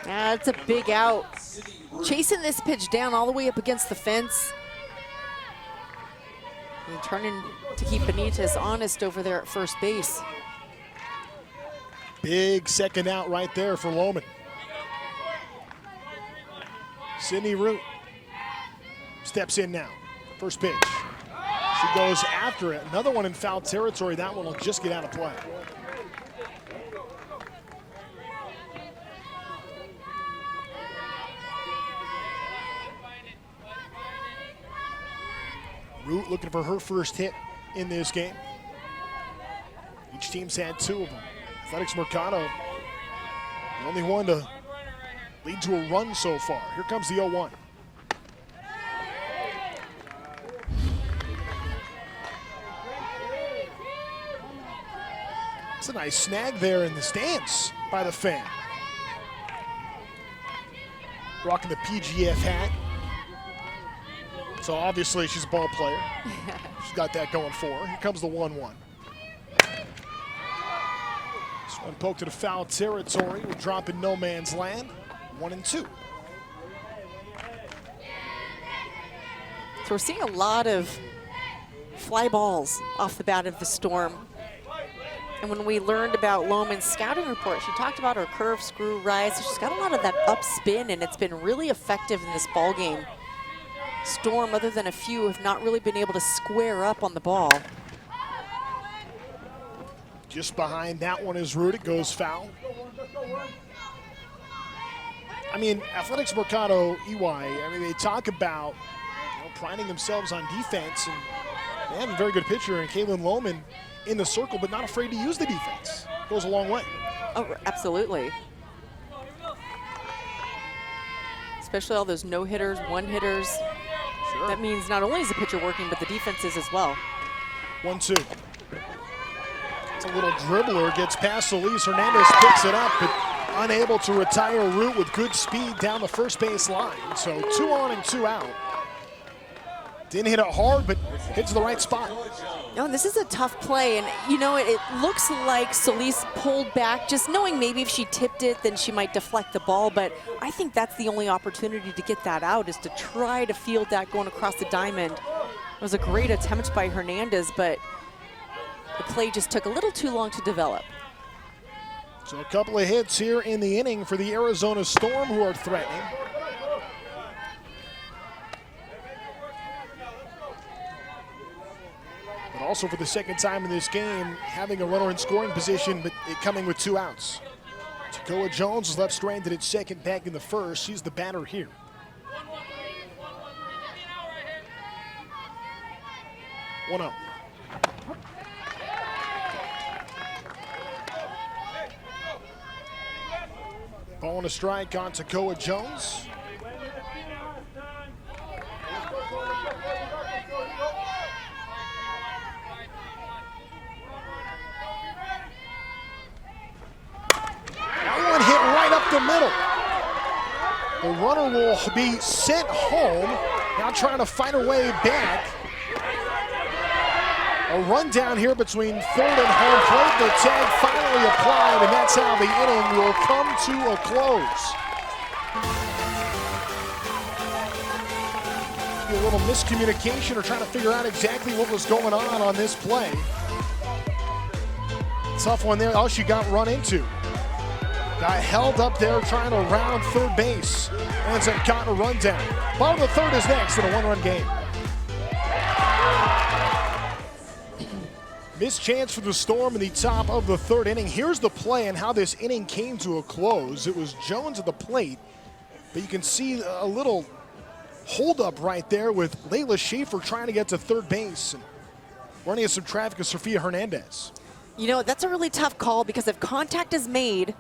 That's a big out. Chasing this pitch down all the way up against the fence. And turning to keep Benitez honest over there at first base. Big second out right there for Lohman. Sydney Root steps in now. First pitch. She goes after it. Another one in foul territory. That one will just get out of play. Root looking for her first hit in this game. Each team's had 2 of them. Athletics Mercado, the only one to lead to a run so far. Here comes the 0-1. It's a nice snag there in the stands by the fan. Rocking the PGF hat. So obviously she's a ball player. She's got that going for her. Here comes the 1-1. This one poked to the foul territory. We'll drop in no man's land. 1-2. So we're seeing a lot of fly balls off the bat of the Storm. And when we learned about Lohman's scouting report, she talked about her curve, screw, rise. So she's got a lot of that up spin, and it's been really effective in this ball game. Storm, other than a few, have not really been able to square up on the ball. Just behind that one is Root. It goes foul. I mean, Athletics Mercado-Iwai, I mean, they talk about priding themselves on defense, and they have a very good pitcher in Kaylin Lohman in the circle, but not afraid to use the defense. Goes a long way. Oh, absolutely. Especially all those no-hitters, one-hitters. Sure. That means not only is the pitcher working, but the defense is as well. 1-2. It's a little dribbler, gets past Solis. Hernandez picks it up, but unable to retire Root with good speed down the first base line. So 2 on and 2 out. Didn't hit it hard, but hits the right spot. No, this is a tough play, and you know, it looks like Solis pulled back, just knowing maybe if she tipped it, then she might deflect the ball, but I think that's the only opportunity to get that out, is to try to field that going across the diamond. It was a great attempt by Hernandez, but the play just took a little too long to develop. So a couple of hits here in the inning for the Arizona Storm, who are threatening. But also for the second time in this game, having a runner in scoring position, but it coming with 2 outs. Takoa Jones was left stranded at second back in the first. She's the batter here. 1-0. Ball and a strike on Takoa Jones. That one hit right up the middle. The runner will be sent home. Now trying to fight her way back. A run down here between third and home plate. The tag finally applied, and that's how the inning will come to a close. A little miscommunication or trying to figure out exactly what was going on this play. Tough one there. Oh, she got run into. Got held up there trying to round third base. Ends up caught a run down. Bottom of the third is next in a one-run game. Missed chance for the Storm in the top of the third inning. Here's the play and how this inning came to a close. It was Jones at the plate, but you can see a little holdup right there with Layla Schaefer trying to get to third base and running into some traffic with Sofia Hernandez. You know, that's a really tough call because if contact is made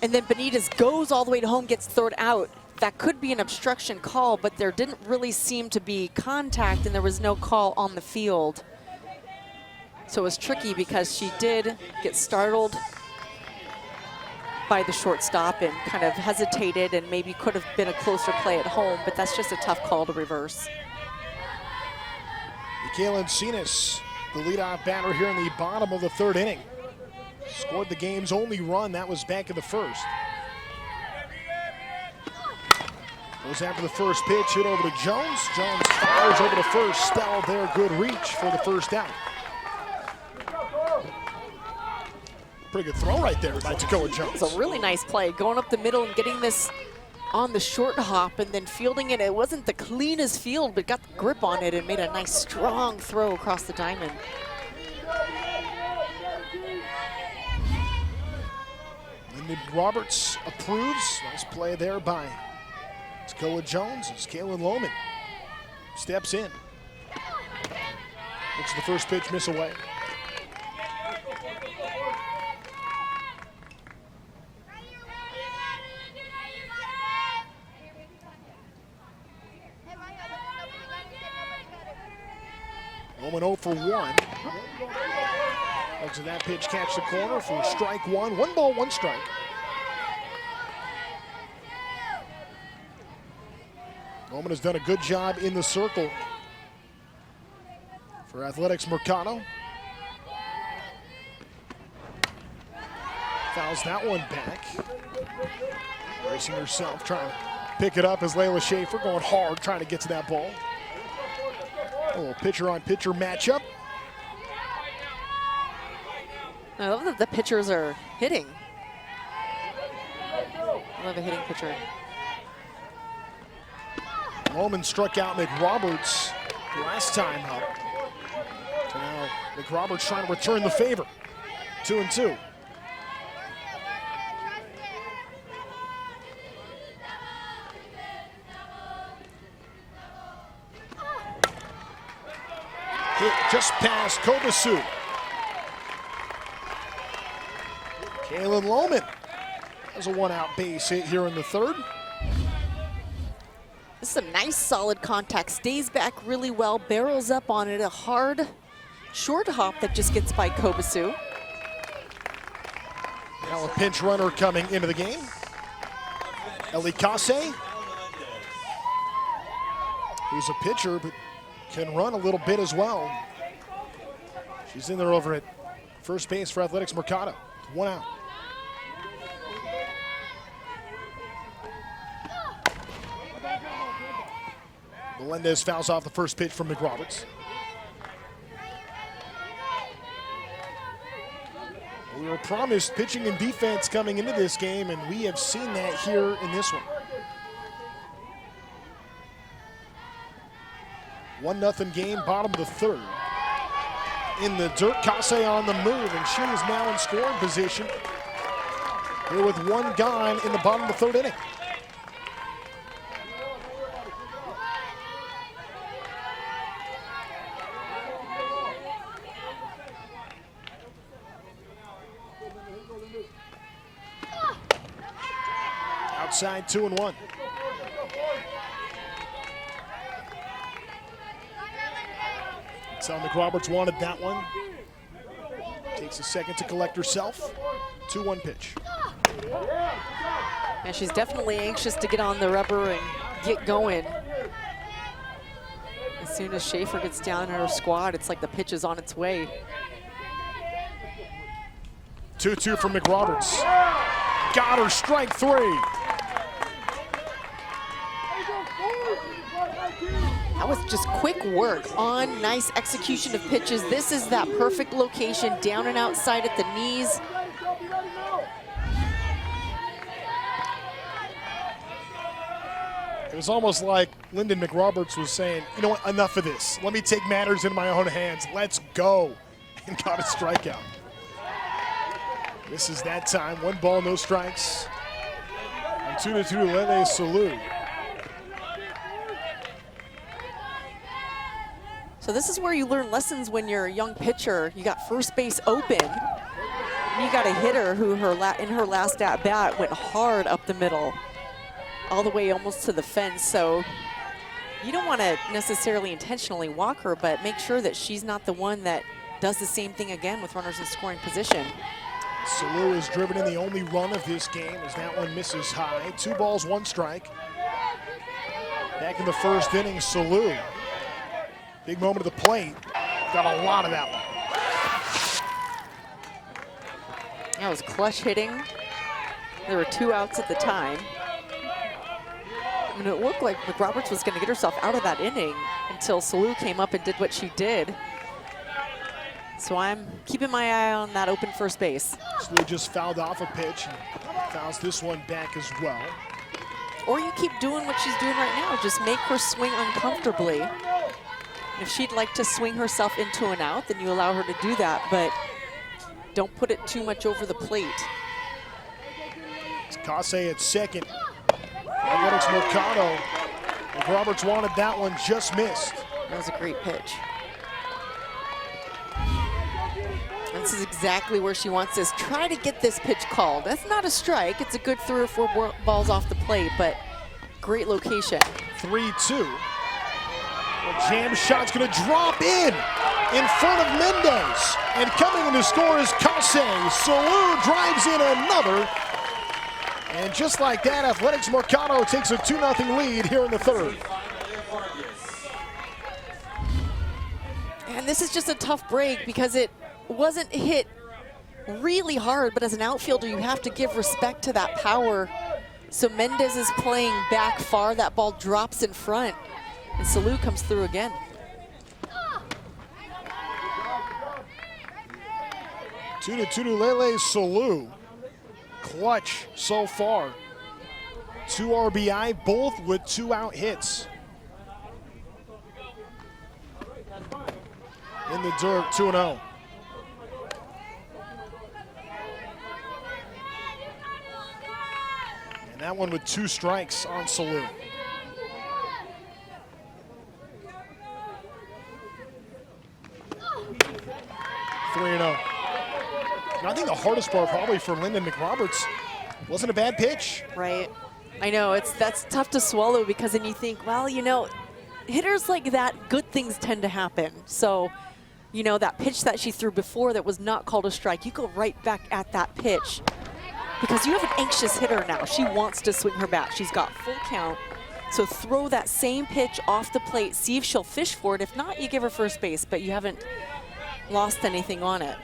and then Benitez goes all the way to home, gets third out, that could be an obstruction call, but there didn't really seem to be contact and there was no call on the field. So it was tricky because she did get startled by the shortstop and kind of hesitated and maybe could have been a closer play at home, but that's just a tough call to reverse. Michaela Encinas, the leadoff batter here in the bottom of the third inning. Scored the game's only run. That was back in the first. Goes after the first pitch, hit over to Jones. Jones fires over to first. Stell there, good reach for the first out. Pretty good throw right there by Takoa Jones. It's a really nice play, going up the middle and getting this on the short hop and then fielding it. It wasn't the cleanest field, but got the grip on it and made a nice strong throw across the diamond. Lyndon Roberts approves. Nice play there by Takoa Jones as Kaylin Lohman steps in. Looks at the first pitch, miss away. Lohman 0 for 1. Looks at that pitch, catch the corner for strike one. 1 ball, 1 strike. Lohman has done a good job in the circle for Athletics Mercado. Fouls that one back. Racing herself, trying to pick it up as Layla Schaefer going hard, trying to get to that ball. A little pitcher-on-pitcher matchup. I love that the pitchers are hitting. I love a hitting pitcher. Lohman struck out McRoberts last time up. So now McRoberts trying to return the favor. 2-2. Hit just past Kobasu. Kaylin Lohman has a 1-out base hit here in the third. This is a nice solid contact, stays back really well, barrels up on it, a hard short hop that just gets by Kobasu. Now a pinch runner coming into the game. Ellie Kase, who's a pitcher but can run a little bit as well. She's in there over at first base for Athletics Mercado. 1 out. Melendez fouls off the first pitch from McRoberts. We were promised pitching and defense coming into this game, and we have seen that here in this one. 1-0 game, bottom of the third. In the dirt, Kase on the move, and she is now in scoring position. here with one gone in the bottom of the third inning. Outside 2-1. So McRoberts wanted that one. Takes a second to collect herself. 2-1 pitch. And she's definitely anxious to get on the rubber and get going. As soon as Schaefer gets down in her squad, it's like the pitch is on its way. 2-2 from McRoberts. Got her, strike three. That was just quick work on nice execution of pitches. This is that perfect location, down and outside at the knees. It was almost like Lyndon McRoberts was saying, you know what, enough of this. Let me take matters into my own hands. Let's go. And got a strikeout. This is that time. 1 ball, no strikes. And 2-2 Lele Salou. So this is where you learn lessons when you're a young pitcher. You got first base open. You got a hitter who in her last at bat went hard up the middle, all the way almost to the fence. So you don't want to necessarily intentionally walk her, but make sure that she's not the one that does the same thing again with runners in scoring position. Salou is driven in the only run of this game as that one misses high. 2 balls, 1 strike. Back in the first inning, Salou. Big moment at the plate. Got a lot of that one. That was clutch hitting. There were 2 outs at the time. And it looked like McRoberts was going to get herself out of that inning until Salou came up and did what she did. So I'm keeping my eye on that open first base. Salou just fouled off a pitch and fouls this one back as well. Or you keep doing what she's doing right now. Just make her swing uncomfortably. If she'd like to swing herself into an out, then you allow her to do that, but don't put it too much over the plate. It's Kase at second. Athletics Mercado. McRoberts wanted that one, just missed. That was a great pitch. And this is exactly where she wants this. Try to get this pitch called. That's not a strike. It's a good 3 or 4 balls off the plate, but great location. 3-2. The jam shot's going to drop in front of Mendez. And coming in to score is Kase. Salou drives in another. And just like that, Athletics Mercado takes a 2-0 lead here in the third. And this is just a tough break because it wasn't hit really hard, but as an outfielder, you have to give respect to that power. So Mendez is playing back far. That ball drops in front. And Salou comes through again. Two to Lele Salou. Clutch so far. 2 RBI, both with 2 out hits. In the dirt, 2-0. And that one with 2 strikes on Salou. 3-0. And I think the hardest part probably for Lyndon McRoberts wasn't a bad pitch. Right. I know, that's tough to swallow because then you think, well, you know, hitters like that, good things tend to happen. So, you know, that pitch that she threw before that was not called a strike, you go right back at that pitch because you have an anxious hitter now. She wants to swing her bat. She's got full count. So throw that same pitch off the plate, see if she'll fish for it. If not, you give her first base, but you haven't lost anything on it.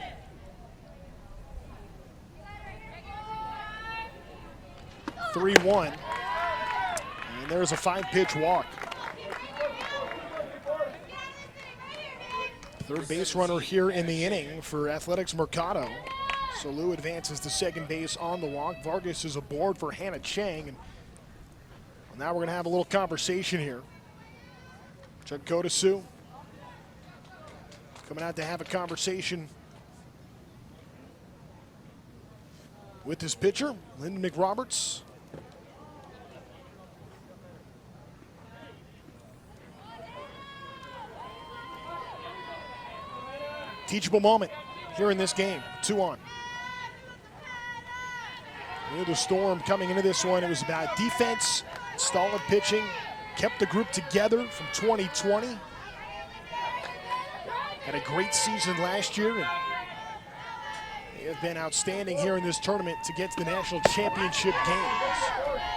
(3-1), and there's a 5-pitch walk. Third base runner here in the inning for Athletics Mercado. Salou advances to second base on the walk. Vargas is aboard for Hannah Chang. And now we're going to have a little conversation here. Chudkota Sioux coming out to have a conversation with his pitcher, Lyndon McRoberts. Teachable moment here in this game, 2-on. The Storm coming into this one, it was about defense, solid pitching, kept the group together from 2020. Had a great season last year, and they have been outstanding here in this tournament to get to the national championship games.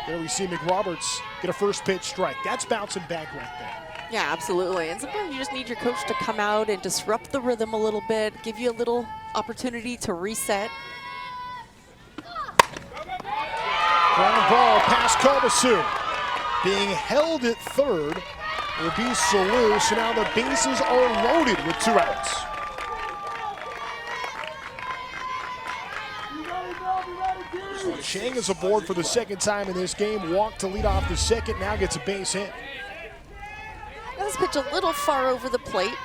There we see McRoberts get a first pitch strike. That's bouncing back right there. Yeah, absolutely. And sometimes you just need your coach to come out and disrupt the rhythm a little bit, give you a little opportunity to reset. Ground ball past Kovasu. Being held at third will be Salou. So now the bases are loaded with 2 outs. So Chang is aboard for the second time in this game. Walked to lead off the second, now gets a base hit. This pitch a little far over the plate,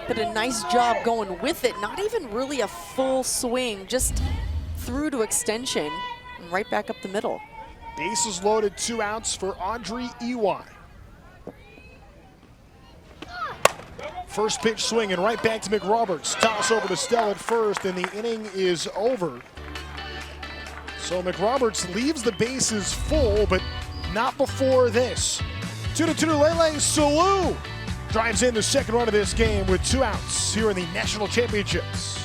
but a nice job going with it. Not even really a full swing, just through to extension and right back up the middle. Bases loaded, 2 outs for Mercado-Iwai. First pitch swinging right back to McRoberts. Toss over to Stell at first, and the inning is over. So McRoberts leaves the bases full, but not before this. 2-2 Lele Salou drives in the second run of this game with 2 outs here in the national championships.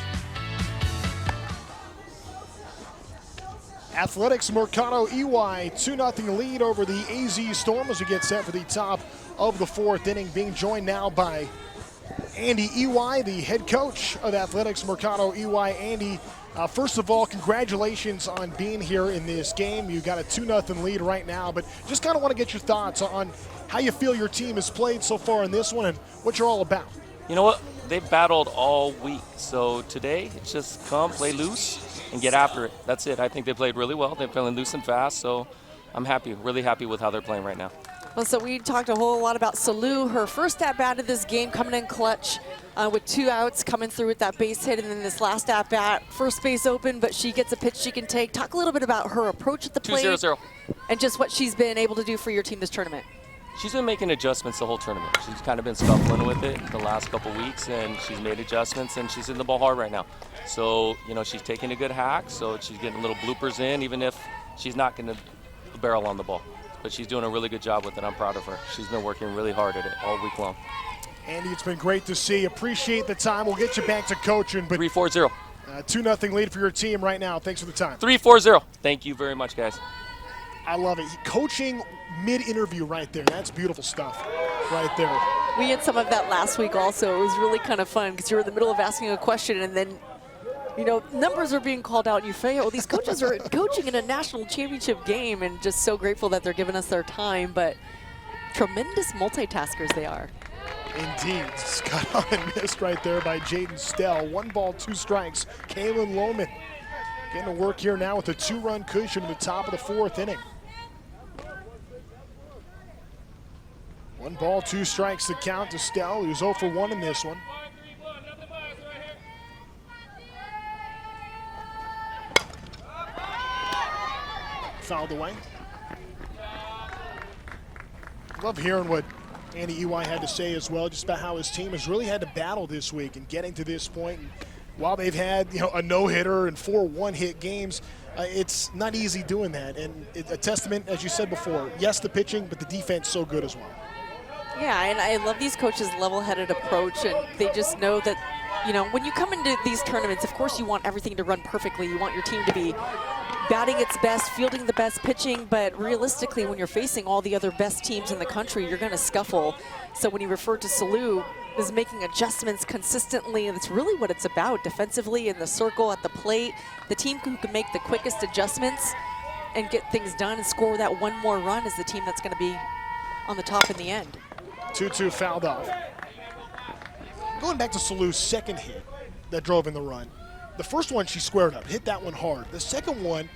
Athletics Mercado-Iwai 2-0 lead over the AZ Storm as we get set for the top of the 4th inning, being joined now by Andy Iwai, the head coach of Athletics Mercado-Iwai. Andy, first of all, congratulations on being here in this game. You got a 2-0 lead right now, but just kind of want to get your thoughts on how you feel your team has played so far in this one and what you're all about. You know what? They've battled all week, so today it's just come, play loose, and get after it. That's it. I think they played really well. They're playing loose and fast, so I'm happy, really happy with how they're playing right now. Well, so we talked a whole lot about Salou, her first at-bat of this game, coming in clutch with 2 outs, coming through with that base hit, and then this last at-bat, first base open, but she gets a pitch she can take. Talk a little bit about her approach at the plate 2-0. And just what she's been able to do for your team this tournament. She's been making adjustments the whole tournament. She's kind of been scuffling with it the last couple weeks, and she's made adjustments, and she's in the ball hard right now. So, you know, she's taking a good hack, so she's getting little bloopers in, even if she's not going to barrel on the ball. But she's doing a really good job with it. I'm proud of her. She's been working really hard at it all week long. Andy, it's been great to see. Appreciate the time. We'll get you back to coaching. But 3-4-0. 2-0 lead for your team right now. Thanks for the time. 3-4-0. Thank you very much, guys. I love it. Coaching mid-interview right there. That's beautiful stuff right there. We had some of that last week also. It was really kind of fun because you were in the middle of asking a question and then, you know, numbers are being called out and you say, oh, these coaches are coaching in a national championship game, and just so grateful that they're giving us their time, but tremendous multitaskers they are. Indeed. Got on and missed right there by Jaden Stell. 1 ball, 2 strikes. Kaylin Lohman getting to work here now with a 2-run cushion in the top of the 4th inning. 1 ball, 2 strikes to count to Stell, who's 0 for 1 in this one. Fouled away. Love hearing what Andy Iwai had to say as well, just about how his team has really had to battle this week and getting to this point. And while they've had, you know, a no-hitter and 4 one-hit games, it's not easy doing that. And a testament, as you said before, yes, the pitching, but the defense so good as well. Yeah, and I love these coaches' level-headed approach, and they just know that, you know, when you come into these tournaments, of course you want everything to run perfectly. You want your team to be batting its best, fielding the best pitching, but realistically, when you're facing all the other best teams in the country, you're going to scuffle. So when you refer to Salou as making adjustments consistently, and that's really what it's about, defensively in the circle, at the plate, the team who can make the quickest adjustments and get things done and score that 1 more run is the team that's going to be on the top in the end. 2-2 fouled off. Going back to Salou's second hit that drove in the run. The first one she squared up, hit that one hard. The second one,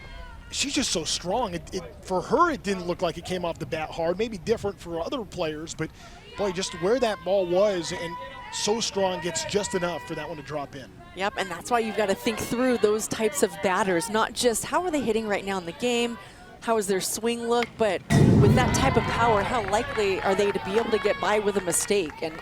she's just so strong. For her, it didn't look like it came off the bat hard. Maybe different for other players, but boy, just where that ball was, and so strong, gets just enough for that one to drop in. Yep, and that's why you've got to think through those types of batters, not just how are they hitting right now in the game, how is their swing look, but with that type of power, how likely are they to be able to get by with a mistake? And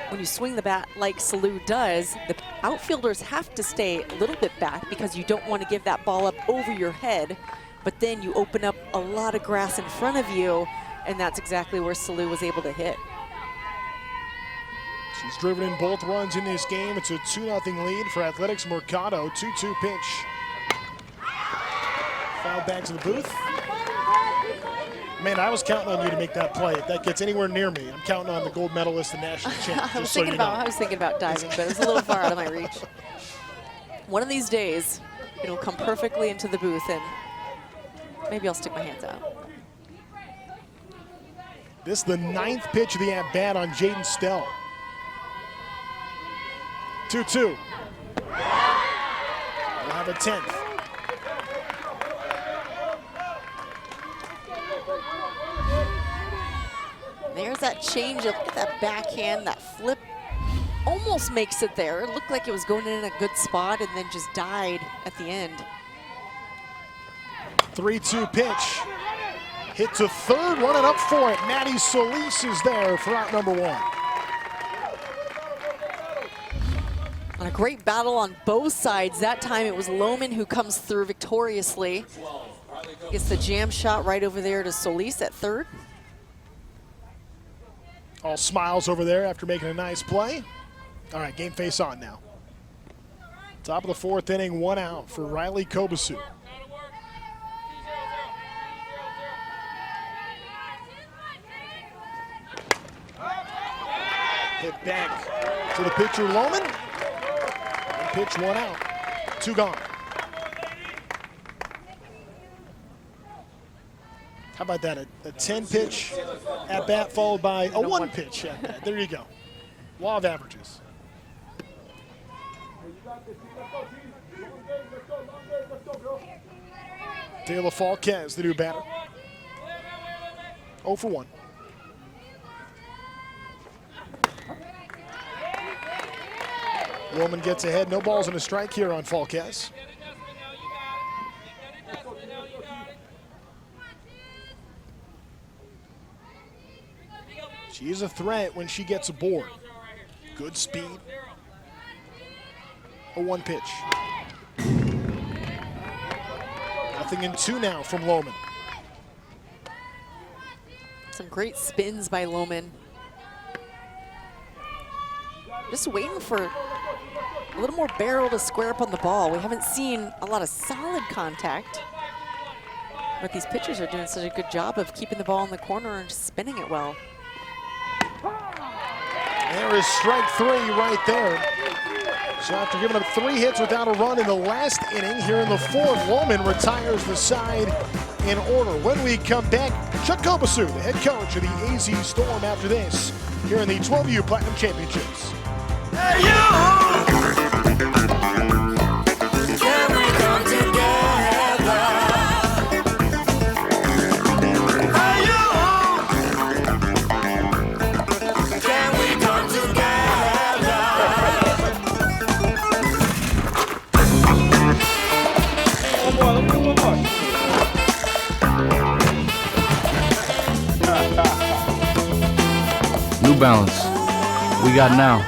when you swing the bat like Salou does, the outfielders have to stay a little bit back because you don't want to give that ball up over your head, but then you open up a lot of grass in front of you, and that's exactly where Salou was able to hit. She's driven in both runs in this game. It's a 2-0 lead for Athletics Mercado. 2-2 pitch. Foul back to the booth. Man, I was counting on you to make that play. If that gets anywhere near me, I'm counting on the gold medalist and national champ. I was thinking about diving, but it was a little far out of my reach. One of these days, it'll come perfectly into the booth, and maybe I'll stick my hands out. This is the 9th pitch of the at-bat on Jaden Stell. 2-2. We'll have a 10th. There's that changeup. Look at that backhand, that flip. Almost makes it there. It looked like it was going in a good spot and then just died at the end. 3-2 pitch. Hit to third, running up for it. Maddie Solis is there for out number 1. And a great battle on both sides. That time it was Lohman who comes through victoriously. Gets the jam shot right over there to Solis at third. All smiles over there after making a nice play. All right, game face on now. Top of the 4th inning, 1 out for Riley Kobasu. Hit back to the pitcher, Lohman. And pitch 1 out. 2 gone. How about that? A 10-pitch at-bat followed by a 1-pitch at-bat. There you go. Law of averages. Taylor Falquez, the new batter. 0 for 1. Roman gets ahead. No balls and a strike here on Falquez. She is a threat when she gets aboard. Good speed. A 1 pitch. Nothing in 2 now from Lohman. Some great spins by Lohman. Just waiting for a little more barrel to square up on the ball. We haven't seen a lot of solid contact, but these pitchers are doing such a good job of keeping the ball in the corner and just spinning it well. There is strike 3 right there. So after giving up 3 hits without a run in the last inning, here in the 4th, Lohman retires the side in order. When we come back, Chuck Kobasu, the head coach of the AZ Storm after this, here in the 12U Platinum Championships. Hey, you! Can we come together? Hey, you! Can we come together? One more, let me do one more. New Balance. We got now.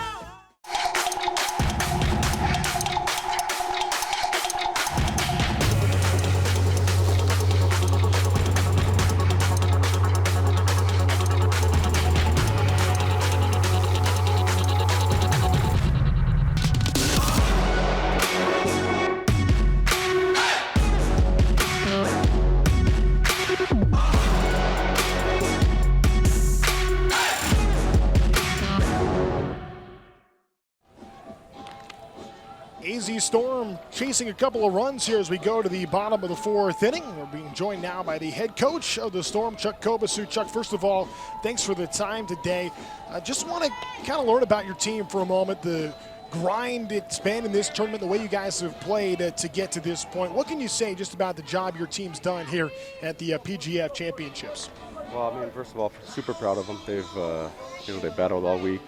AZ Storm chasing a couple of runs here as we go to the bottom of the 4th inning. We're being joined now by the head coach of the Storm, Chuck Kobasu. Chuck, first of all, thanks for the time today. I just want to kind of learn about your team for a moment, the grind it's been in this tournament, the way you guys have played to get to this point. What can you say just about the job your team's done here at the PGF Championships? Well, I mean, first of all, super proud of them. They've, they battled all week.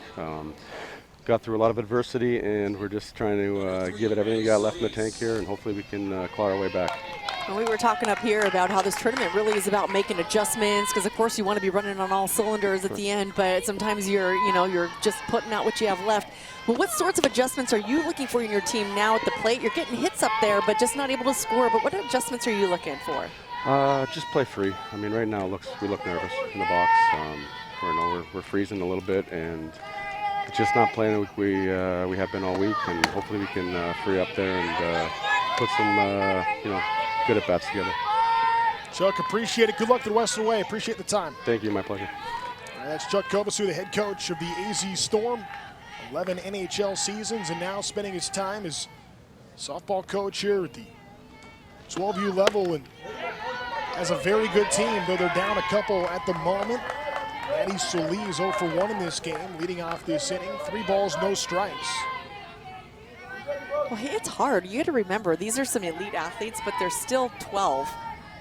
got through a lot of adversity, and we're just trying to give it everything we got left in the tank here, and hopefully we can claw our way back. And we were talking up here about how this tournament really is about making adjustments, because of course you want to be running on all cylinders at the end, but sometimes you're just putting out what you have left. Well, what sorts of adjustments are you looking for in your team now at the plate? You're getting hits up there, but just not able to score. But what adjustments are you looking for? Just play free. I mean, right now we look nervous in the box. We're freezing a little bit, and just not playing like we have been all week. And hopefully we can free up there and put some good at bats together. Chuck, appreciate it. Good luck to the Western Way. Appreciate the time. Thank you. My pleasure. All right, that's Chuck Kovasu, the head coach of the AZ Storm. 11 NHL seasons, and now spending his time as softball coach here at the 12U level, and has a very good team, though they're down a couple at the moment. Maddie Solis 0 for 1 in this game, leading off this inning. 3 balls, no strikes. Well, hey, it's hard. You got to remember, these are some elite athletes, but they're still 12.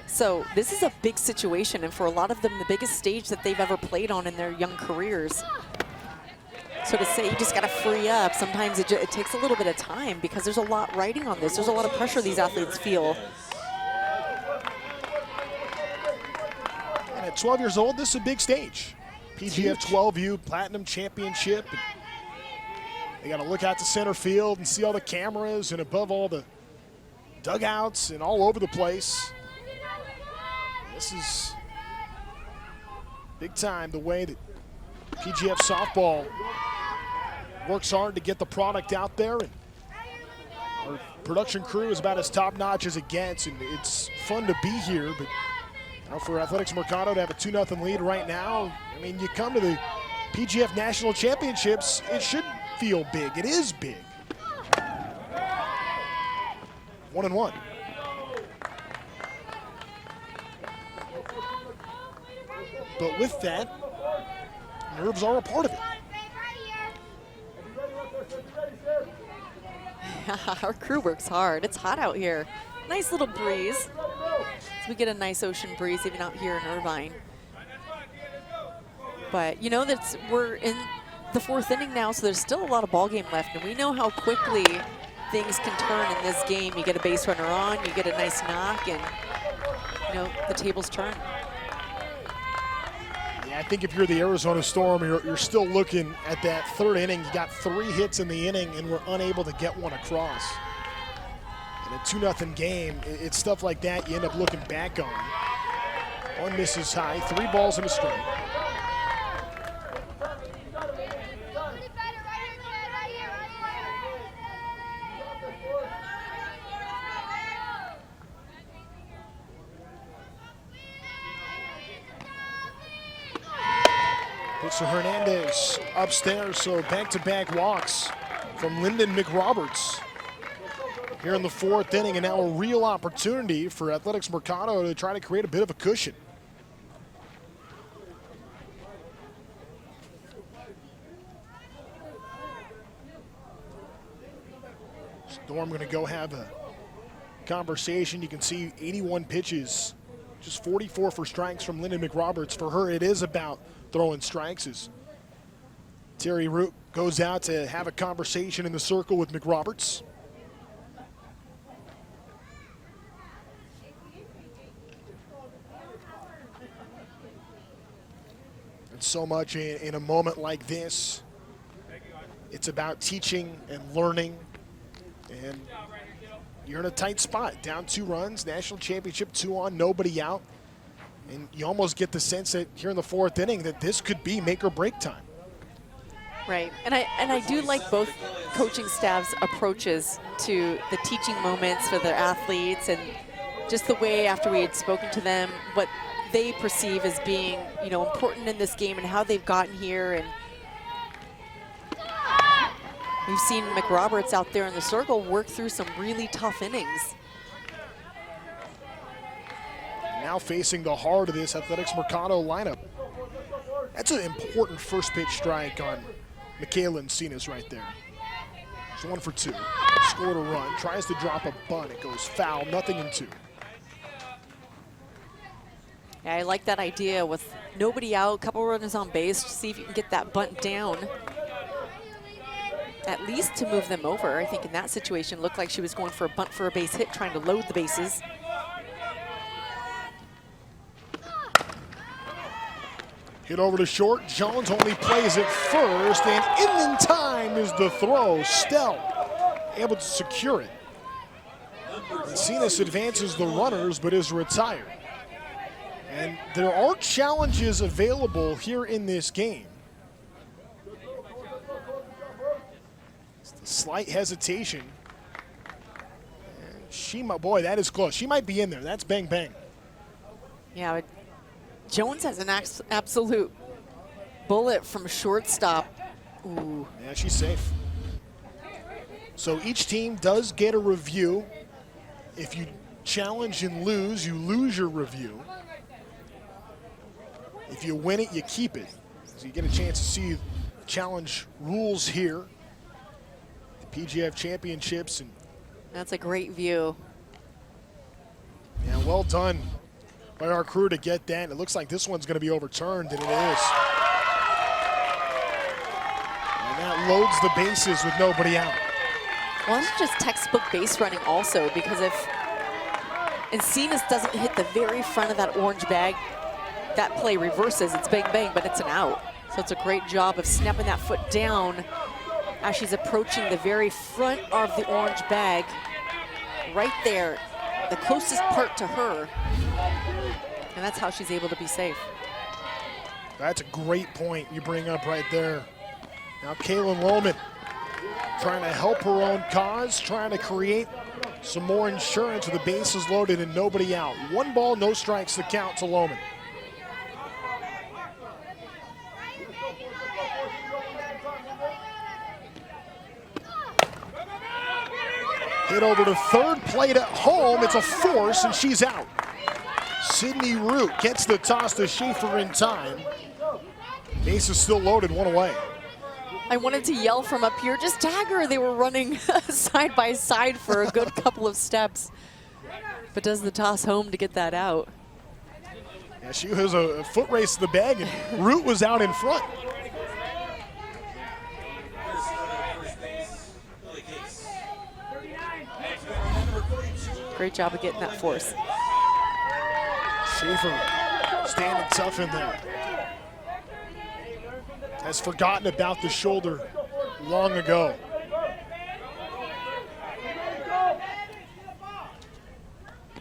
So this is a big situation, and for a lot of them, the biggest stage that they've ever played on in their young careers. So to say you just got to free up, sometimes it takes a little bit of time, because there's a lot riding on this. There's a lot of pressure these athletes feel. And at 12 years old, this is a big stage. PGF 12U Platinum Championship. They got to look out to center field and see all the cameras, and above all the dugouts and all over the place. This is big time, the way that PGF softball works hard to get the product out there, and our production crew is about as top-notch as it gets, and it's fun to be here. But for Athletics Mercado to have a 2-0 lead right now, I mean, you come to the PGF National Championships, it should feel big. It is big. 1-1. But with that, nerves are a part of it. Our crew works hard. It's hot out here. Nice little breeze. So we get a nice ocean breeze even out here in Irvine. But you know that we're in the 4th inning now, so there's still a lot of ball game left, and we know how quickly things can turn in this game. You get a base runner on, you get a nice knock, and the tables turn. I think if you're the Arizona Storm, you're still looking at that 3rd inning. You got 3 hits in the inning, and we're unable to get one across. In a 2-0 game, it's stuff like that you end up looking back on. 1 misses high, 3 balls and a strike. So Hernandez upstairs, so back-to-back walks from Lyndon McRoberts here in the 4th inning, and now a real opportunity for Athletics Mercado to try to create a bit of a cushion. Storm going to go have a conversation. You can see 81 pitches, just 44 for strikes from Lyndon McRoberts. For her, it is about throwing strikes as Terry Root goes out to have a conversation in the circle with McRoberts. And so much in a moment like this, it's about teaching and learning, and you're in a tight spot. Down 2 runs, national championship, 2 on, nobody out. And you almost get the sense that here in the 4th inning that this could be make or break time. Right, and I do like both coaching staff's approaches to the teaching moments for their athletes, and just the way after we had spoken to them, what they perceive as being, important in this game and how they've gotten here. And we've seen McRoberts out there in the circle work through some really tough innings. Now facing the heart of this Athletics Mercado lineup. That's an important first pitch strike on Michaela Encinas right there. It's 1 for 2. Scored a run, tries to drop a bunt. It goes foul, 0-2. Yeah, I like that idea with nobody out, couple runners on base, to see if you can get that bunt down. at least to move them over. I think in that situation, looked like she was going for a bunt for a base hit, trying to load the bases. Hit over to short. Jones only plays it first, and in time is the throw. Stell able to secure it. Cenas advances the runners, but is retired. And there are challenges available here in this game. Just a slight hesitation. And boy, that is close. She might be in there. That's bang, bang. Yeah, but Jones has an absolute bullet from shortstop. Ooh. Yeah, she's safe. So each team does get a review. If you challenge and lose, you lose your review. If you win it, you keep it. So you get a chance to see challenge rules here. The PGF championships. And that's a great view. yeah, well done by our crew to get that. It looks like this one's going to be overturned, and it is. And that loads the bases with nobody out. Well, it's just textbook base running also, because if Encinas doesn't hit the very front of that orange bag, that play reverses. It's bang, bang, but it's an out. So it's a great job of snapping that foot down as she's approaching the very front of the orange bag. Right there, the closest part to her. And that's how she's able to be safe. That's a great point you bring up right there. Now Kaylin Lohman trying to help her own cause, trying to create some more insurance with the bases loaded and nobody out. 1 ball, no strikes to count to Lohman. Hit over to third, played at home. It's a force, and she's out. Sydney Root gets the toss to Schaefer in time. Base is still loaded, 1 away. I wanted to yell from up here, just tag her. They were running side by side for a good couple of steps. But does the toss home to get that out. Yeah, she was a foot race to the bag, and Root was out in front. Great job of getting that force. Schaefer standing tough in there. Has forgotten about the shoulder long ago.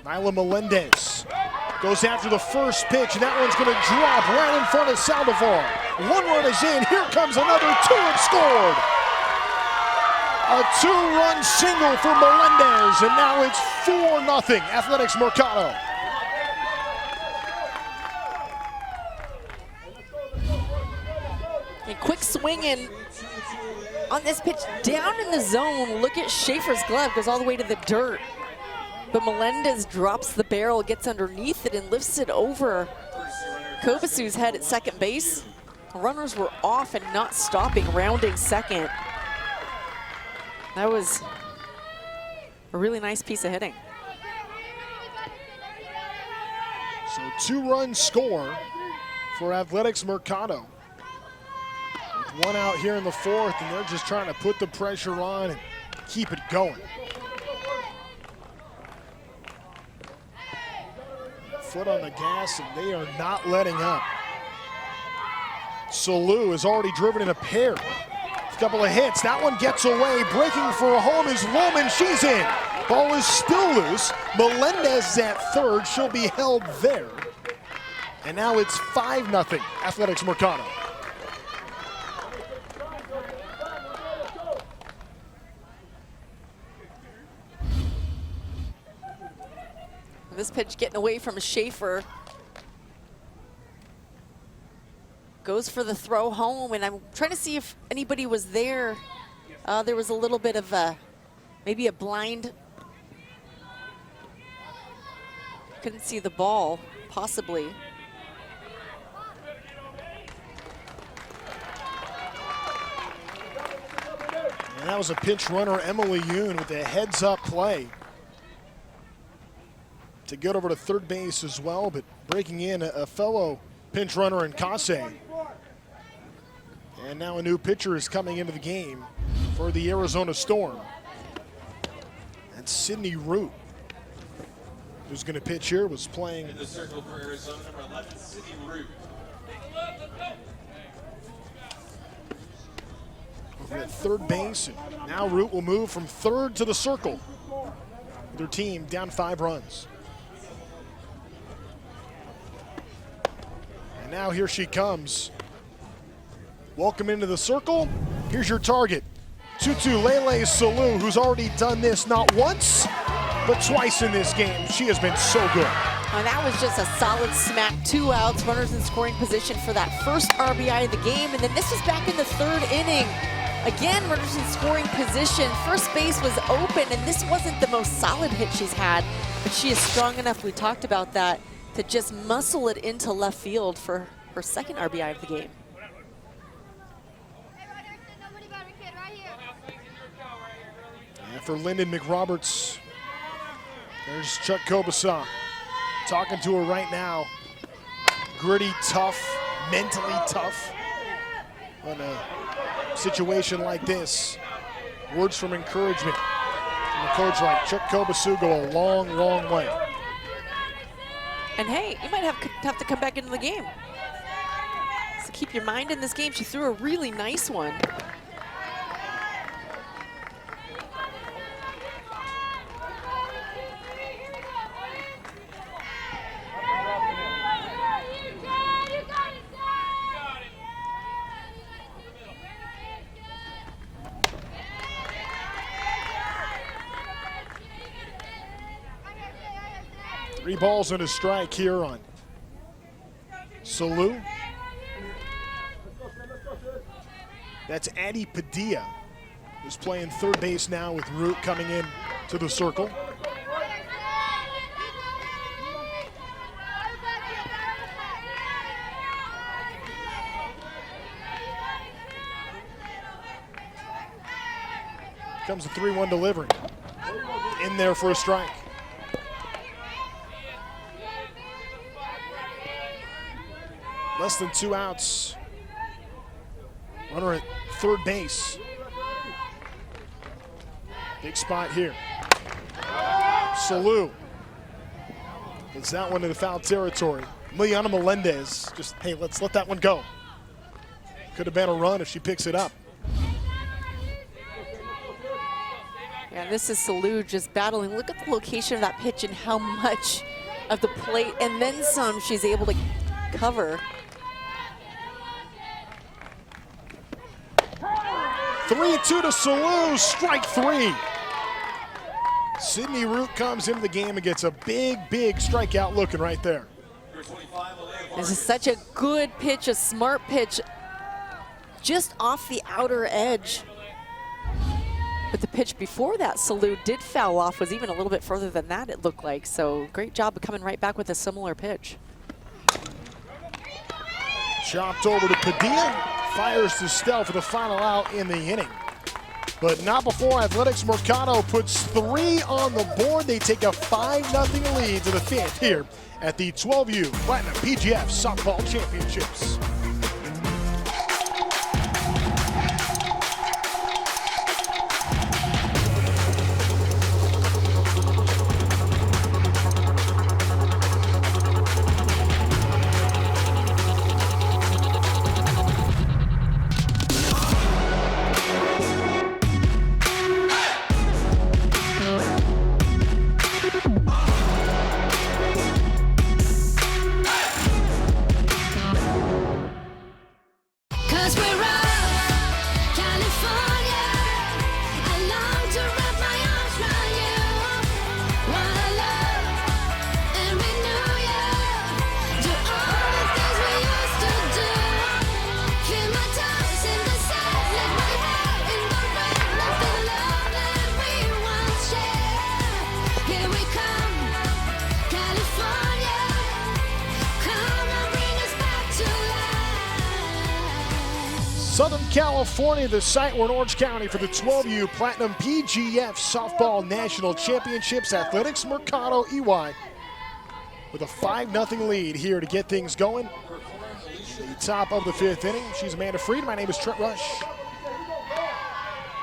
Nyla Melendez goes after the first pitch, and that one's going to drop right in front of Saldivar. 1 run is in. Here comes another 2 and scored. A 2-run single for Melendez, and now it's 4-0 Athletics Mercado. A quick swing in on this pitch down in the zone. Look at Schaefer's glove, goes all the way to the dirt. But Melendez drops the barrel, gets underneath it, and lifts it over Kobasu's head at second base. The runners were off and not stopping, rounding second. That was a really nice piece of hitting. So 2-run score for Athletics Mercado. With 1 out here in the 4th, and they're just trying to put the pressure on and keep it going. Foot on the gas, and they are not letting up. Salou has already driven in a pair. A couple of hits. That one gets away. Breaking for a home is Lohman. She's in. Ball is still loose. Melendez is at third. She'll be held there. And now it's 5-0 Athletics Mercado. This pitch getting away from Schaefer. Goes for the throw home, and I'm trying to see if anybody was there. There was a little bit of maybe a blind. Couldn't see the ball, possibly. And that was a pinch runner, Emily Yoon, with a heads-up play to get over to third base as well, but breaking in a fellow pinch runner in Kase. And now a new pitcher is coming into the game for the Arizona Storm. That's Sydney Root, who's going to pitch here, was playing. In the circle for Arizona, number 11, Sydney Root. Over at third base, and now Root will move from third to the circle. Their team down 5 runs. And now here she comes. Welcome into the circle. Here's your target, Tutu Lele Salou, who's already done this not once, but twice in this game. She has been so good. And that was just a solid smack. 2 outs, runners in scoring position for that first RBI of the game. And then this was back in the 3rd inning. Again, runners in scoring position. First base was open, and this wasn't the most solid hit she's had, but she is strong enough, we talked about that, to just muscle it into left field for her 2nd RBI of the game. And for Lyndon McRoberts, there's Chuck Kobasa talking to her right now. Gritty, tough, mentally tough. In a situation like this, words from encouragement from a coach like Chuck Kobasu go a long, long way. And hey, you might have to come back into the game. So keep your mind in this game. She threw a really nice one. Three balls and a strike here on Salou. That's Addie Padilla, who's playing third base now with Root coming in to the circle. Comes a 3-1 delivery. In there for a strike. Less than 2 outs. Runner at third base. Big spot here. Salou gets that one into foul territory. Liliana Melendez just, hey, let's let that one go. Could have been a run if she picks it up. Yeah, this is Salou just battling. Look at the location of that pitch and how much of the plate and then some she's able to cover. 3-2 to Salou, strike 3. Sydney Root comes into the game and gets a big, big strikeout looking right there. This is such a good pitch, a smart pitch, just off the outer edge. But the pitch before that, Salou did foul off, was even a little bit further than that, it looked like. So great job of coming right back with a similar pitch. Chopped over to Padilla, fires to Stell for the final out in the inning. But not before Athletics Mercado puts 3 on the board. They take a 5-0 lead to the 5th here at the 12U Platinum PGF Softball Championships. Southern California, the site we're in Orange County for the 12U Platinum PGF Softball National Championships. Athletics Mercado-Iwai with a 5-0 lead here to get things going. The top of the 5th inning. She's Amanda Freed. My name is Trent Rush.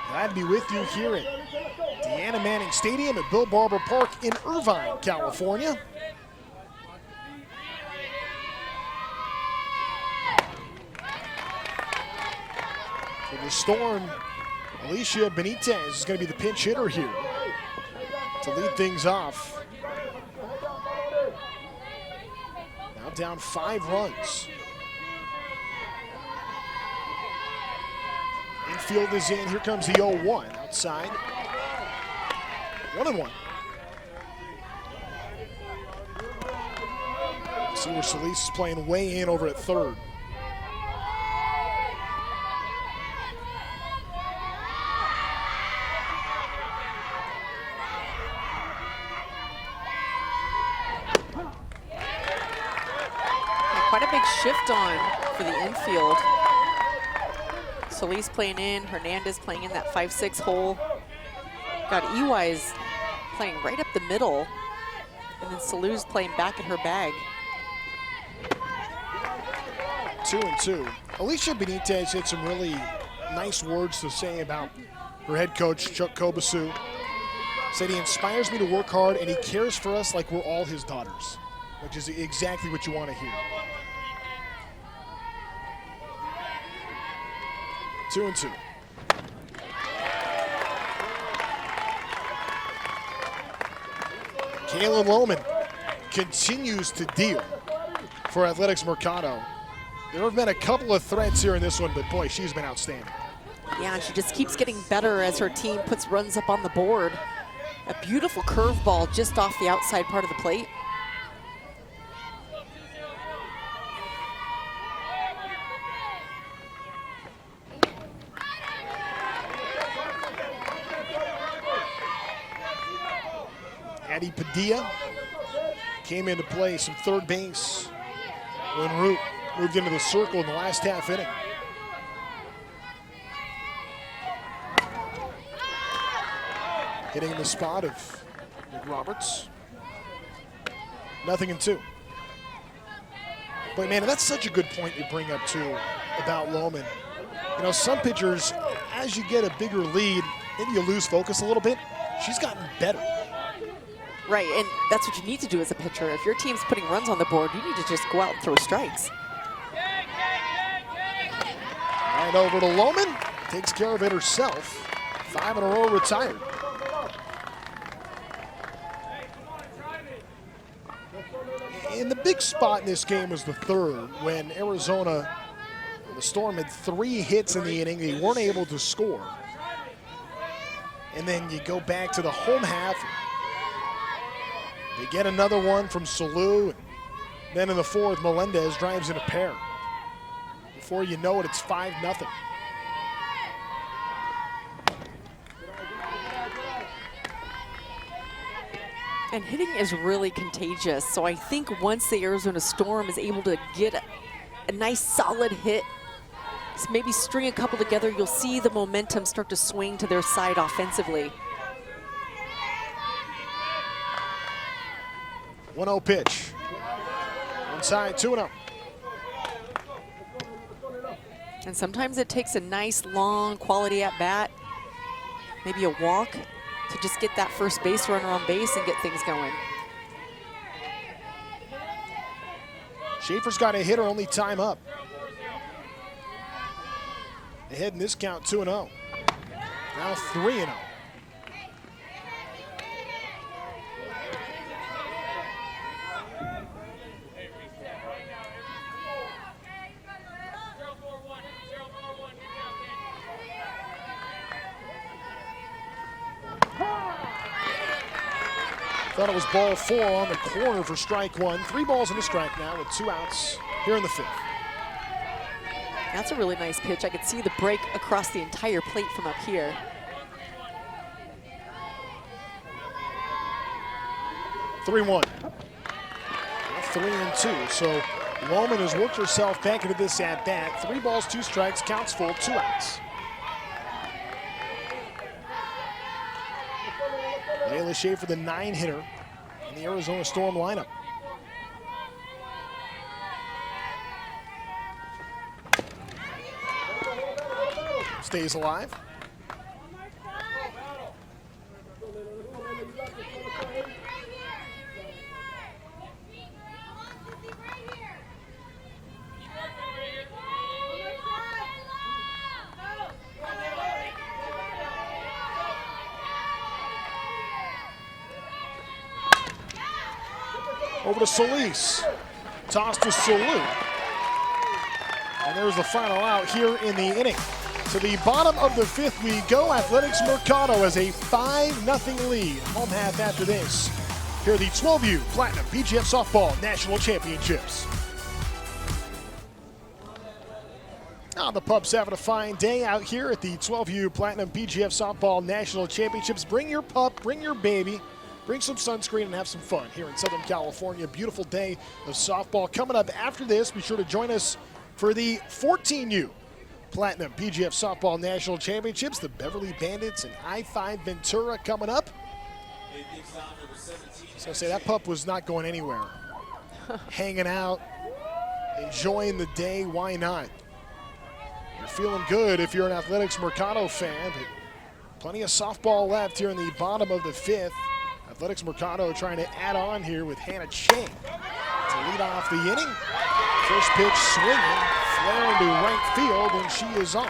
Glad to be with you here at Deanna Manning Stadium at Bill Barber Park in Irvine, California. For the Storm, Alicia Benitez is going to be the pinch hitter here to lead things off. Now down 5 runs. Infield is in. Here comes the 0-1 outside. 1-1. See where Solis is playing way in over at third. Quite a big shift on for the infield. Solis playing in, Hernandez playing in that 5-6 hole. Got Iwai is playing right up the middle, and then Salu's playing back in her bag. 2-2. Alicia Benitez had some really nice words to say about her head coach, Chuck Kobasu. Said he inspires me to work hard and he cares for us like we're all his daughters, which is exactly what you want to hear. 2-2. Kayla Lohman continues to deal for Athletics Mercado. There have been a couple of threats here in this one, but boy, she's been outstanding. Yeah, and she just keeps getting better as her team puts runs up on the board. A beautiful curveball just off the outside part of the plate. Addie Padilla came into play, some third base when Root moved into the circle in the last half inning. Hitting in the spot of Nick Roberts. 0-2. But man, that's such a good point you bring up too about Lohman. You know, some pitchers, as you get a bigger lead, maybe you lose focus a little bit. She's gotten better. Right, and that's what you need to do as a pitcher. If your team's putting runs on the board, you need to just go out and throw strikes. Right over to Lohman. Takes care of it herself. 5 in a row retired. And the big spot in this game was the third when Arizona, the Storm had 3 hits in the inning. They weren't able to score. And then you go back to the home half. They get another one from Salu. Then in the 4th, Melendez drives in a pair. Before you know it, it's 5-0. And hitting is really contagious. So I think once the Arizona Storm is able to get a nice solid hit, maybe string a couple together, you'll see the momentum start to swing to their side offensively. 1-0 pitch. Inside, 2-0. And sometimes it takes a nice, long, quality at-bat, maybe a walk, to just get that first base runner on base and get things going. Schaefer's got a hitter, only time up. Ahead in this count, 2-0. Now 3-0. Thought it was ball 4 on the corner for strike 1. 3 balls and a strike now with 2 outs here in the 5th. That's a really nice pitch. I could see the break across the entire plate from up here. Three-1. 3-2. So Lohman has worked herself back into this at-bat. 3 balls, 2 strikes, counts full, 2 outs. Layla Schaefer, the 9-hitter in the Arizona Storm lineup. stays alive. Over to Solis. Toss to Salou. And there's the final out here in the inning. To the bottom of the fifth we go. Athletics Mercado has a 5-0 lead. Home half after this. Here are the 12U Platinum PGF Softball National Championships. Now the pups having a fine day out here at the 12U Platinum PGF Softball National Championships. Bring your pup, bring your baby. Bring some sunscreen and have some fun here in Southern California. Beautiful day of softball. Coming up after this, be sure to join us for the 14U Platinum PGF Softball National Championships. The Beverly Bandits and I-5 Ventura coming up. So I say that pup was not going anywhere. Hanging out, enjoying the day, why not? You're feeling good if you're an Athletics Mercado fan, but plenty of softball left here in the bottom of the fifth. Athletics Mercado trying to add on here with Hannah Chang to lead off the inning. First pitch swinging, flare into right field, and she is on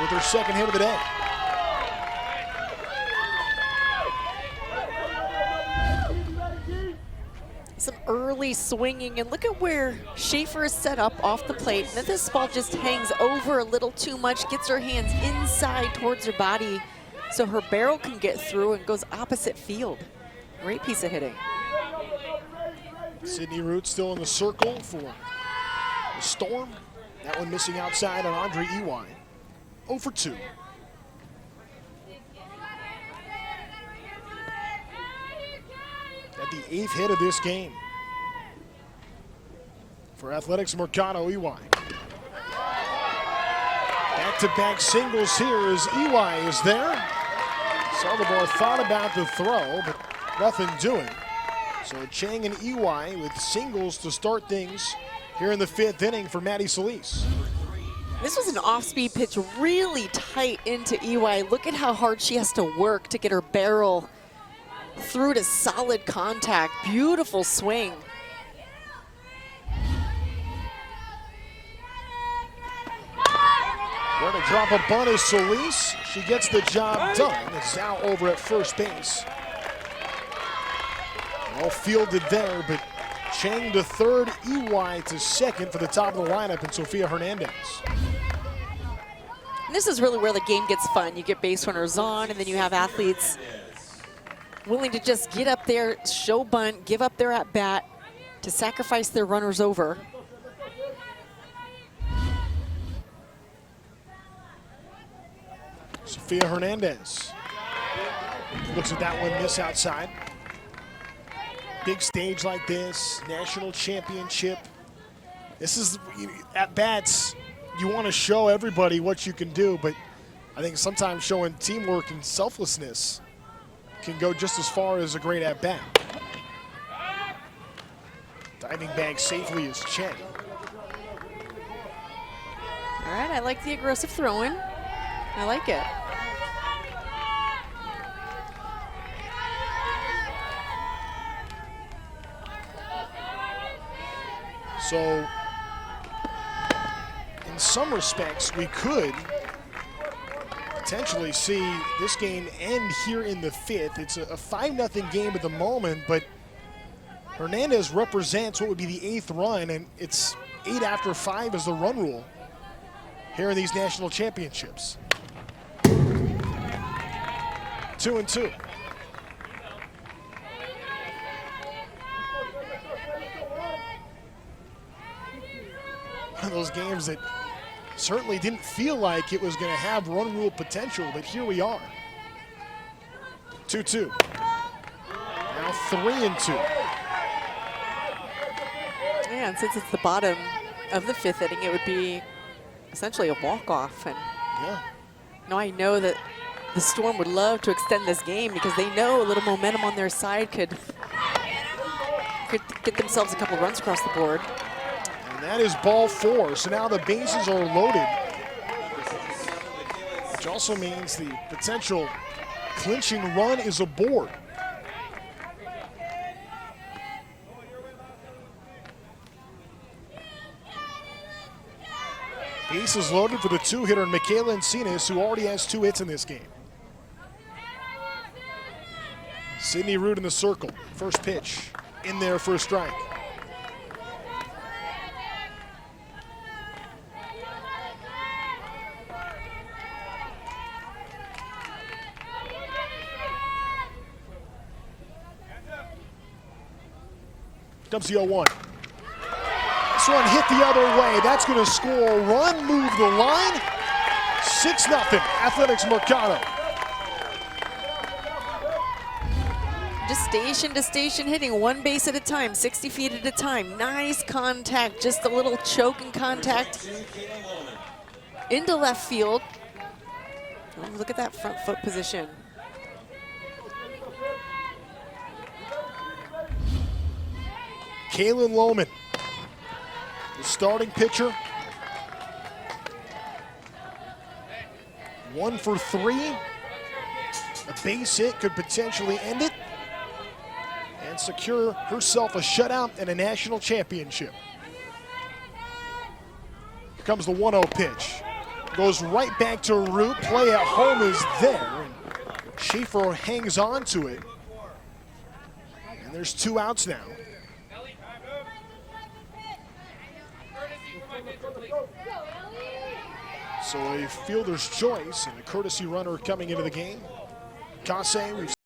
with her second hit of the day. Some early swinging, and look at where Schaefer is set up off the plate. And then this ball just hangs over a little too much, gets her hands inside towards her body, so her barrel can get through and goes opposite field. Great piece of hitting. Sydney Root still in the circle for the Storm. That one missing outside on Andre-Iwai. 0 for 2. At the 8th hit of this game for Athletics Mercado-Iwai. Back-to-back singles here as Iwai is there. Saldivar thought about the throw, but nothing doing. So Chang and Iwai with singles to start things here in the 5th inning for Maddie Solis. This was an off-speed pitch, really tight into Iwai. Look at how hard she has to work to get her barrel through to solid contact. Beautiful swing. Going to drop a bunt is Solis. She gets the job done. It's now over at first base. All fielded there, but Chang to third, Iwai to second for the top of the lineup, and Sofia Hernandez. And this is really where the game gets fun. You get base runners on, and then you have athletes willing to just get up there, show bunt, give up their at-bat to sacrifice their runners over. Sofia Hernandez looks at that one, miss outside. Big stage like this, national championship. This is, at bats, you want to show everybody what you can do, but I think sometimes showing teamwork and selflessness can go just as far as a great at bat. Diving back safely is Chang. All right, I like the aggressive throwing. I like it. So, in some respects, we could potentially see this game end here in the 5th. It's a 5-0 game at the moment, but Hernandez represents what would be the 8th run, and it's 8 after 5 is the run rule here in these national championships. 2-2. One of those games that certainly didn't feel like it was going to have run rule potential, but here we are. 2-2. Now 3-2. Yeah, and since it's the bottom of the 5th inning, it would be essentially a walk-off. And yeah. no, I know that the Storm would love to extend this game because they know a little momentum on their side could get themselves a couple runs across the board. And that is ball 4. So now the bases are loaded which also means the potential clinching run is aboard. Bases loaded for the two-hitter, Michaela Encinas, who already has 2 hits in this game. Sydney Root in the circle. First pitch in there for a strike. Comes the 0-1. This one hit the other way. That's going to score a run, move the line. 6-0, Athletics Mercado. Just station to station hitting, 1 base at a time, 60 feet at a time. Nice contact, just a little choke and contact into left field. Oh, look at that front foot position. Kaylin Lohman, the starting pitcher. 1 for 3. A base hit could potentially end it and secure herself a shutout and a national championship. Here comes the 1-0 pitch. Goes right back to Root. Play at home is there. And Schaefer hangs on to it. And there's 2 outs now. So a fielder's choice and a courtesy runner coming into the game. Kase, we've